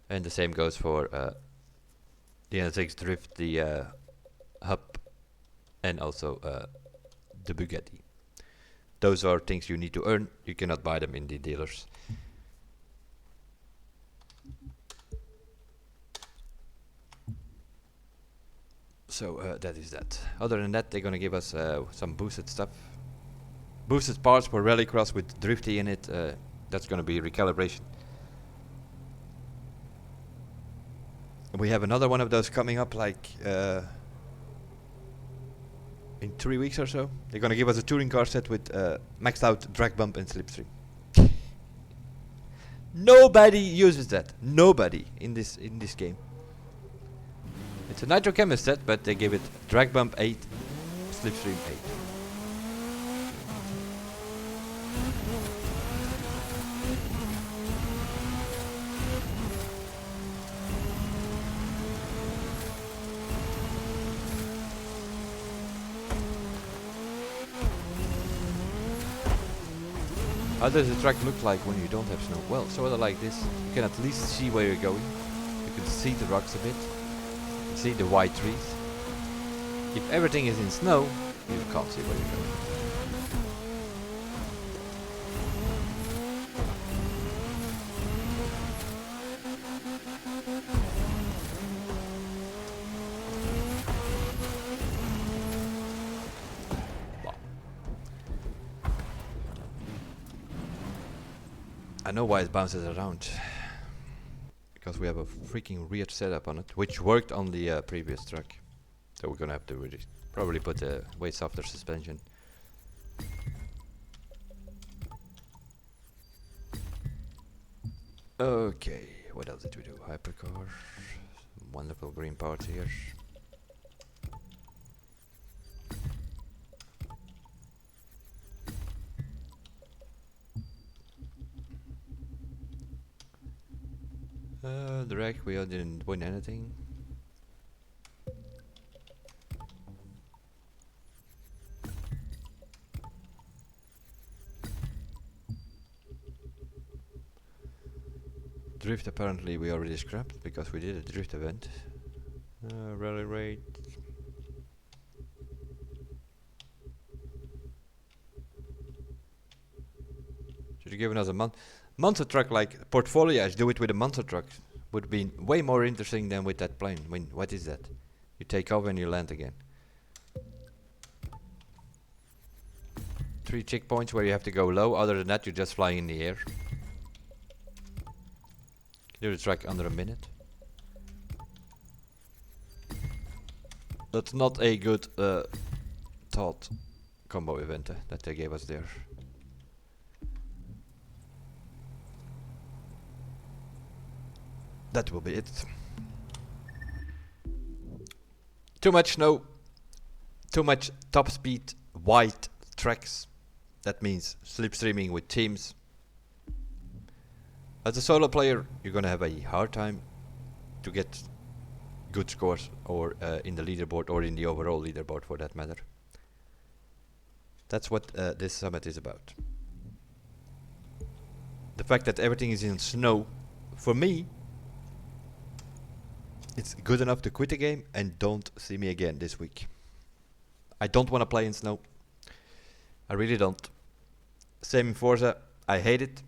And the same goes for the NSX Drift, the Hub, and also the Bugatti. Those are things you need to earn. You cannot buy them in the dealers. So that is that. Other than that, they're gonna give us some boosted stuff. Boosted parts for Rallycross with Drifty in it. That's gonna be recalibration. We have another one of those coming up, like in 3 weeks or so. They're gonna give us a touring car set with maxed out drag bump and slipstream. Nobody uses that. Nobody in this game. It's a Nitro Chemist set, but they give it drag bump 8, slipstream 8. How does the track look like when you don't have snow? Well, sort of like this. You can at least see where you're going. You can see the rocks a bit. You can see the white trees. If everything is in snow, you can't see where you're going. I know why it bounces around. Because we have a freaking weird setup on it, which worked on the previous truck. So we're gonna have to really probably put a way softer suspension. Okay, what else did we do? Hypercar. Some wonderful green parts here. The wreck, we didn't win anything. Drift apparently we already scrapped because we did a drift event. Rally rate. Should have given us a monster truck like portfolio. Do it with a monster truck. Would be way more interesting than with that plane. I mean, what is that? You take off and you land again. 3 checkpoints where you have to go low. Other than that, you're just flying in the air. Do the track under a minute. That's not a good thought combo event that they gave us there. That will be it. Too much snow. Too much top speed white tracks. That means slipstreaming with teams. As a solo player, you're gonna have a hard time to get good scores or in the leaderboard or in the overall leaderboard for that matter. That's what this summit is about. The fact that everything is in snow, for me, it's good enough to quit the game and don't see me again this week. I don't want to play in snow. I really don't. Same in Forza. I hate it.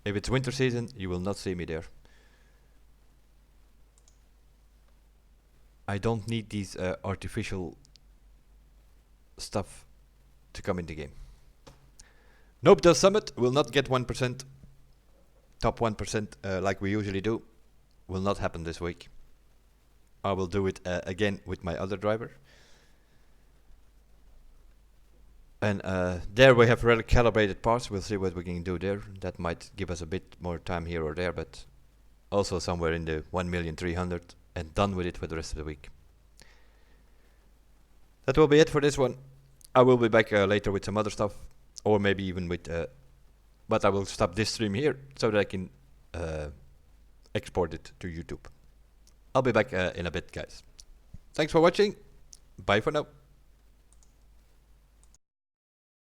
If it's winter season, you will not see me there. I don't need these artificial stuff to come in the game. Noob does summit will not get 1%. Top 1% like we usually do. Will not happen this week. I will do it again with my other driver. And there we have calibrated parts. We'll see what we can do there. That might give us a bit more time here or there, but also somewhere in the 1,300,000 and done with it for the rest of the week. That will be it for this one. I will be back later with some other stuff, or maybe even with but I will stop this stream here so that I can export it to YouTube. I'll be back in a bit, guys. Thanks for watching. Bye for now.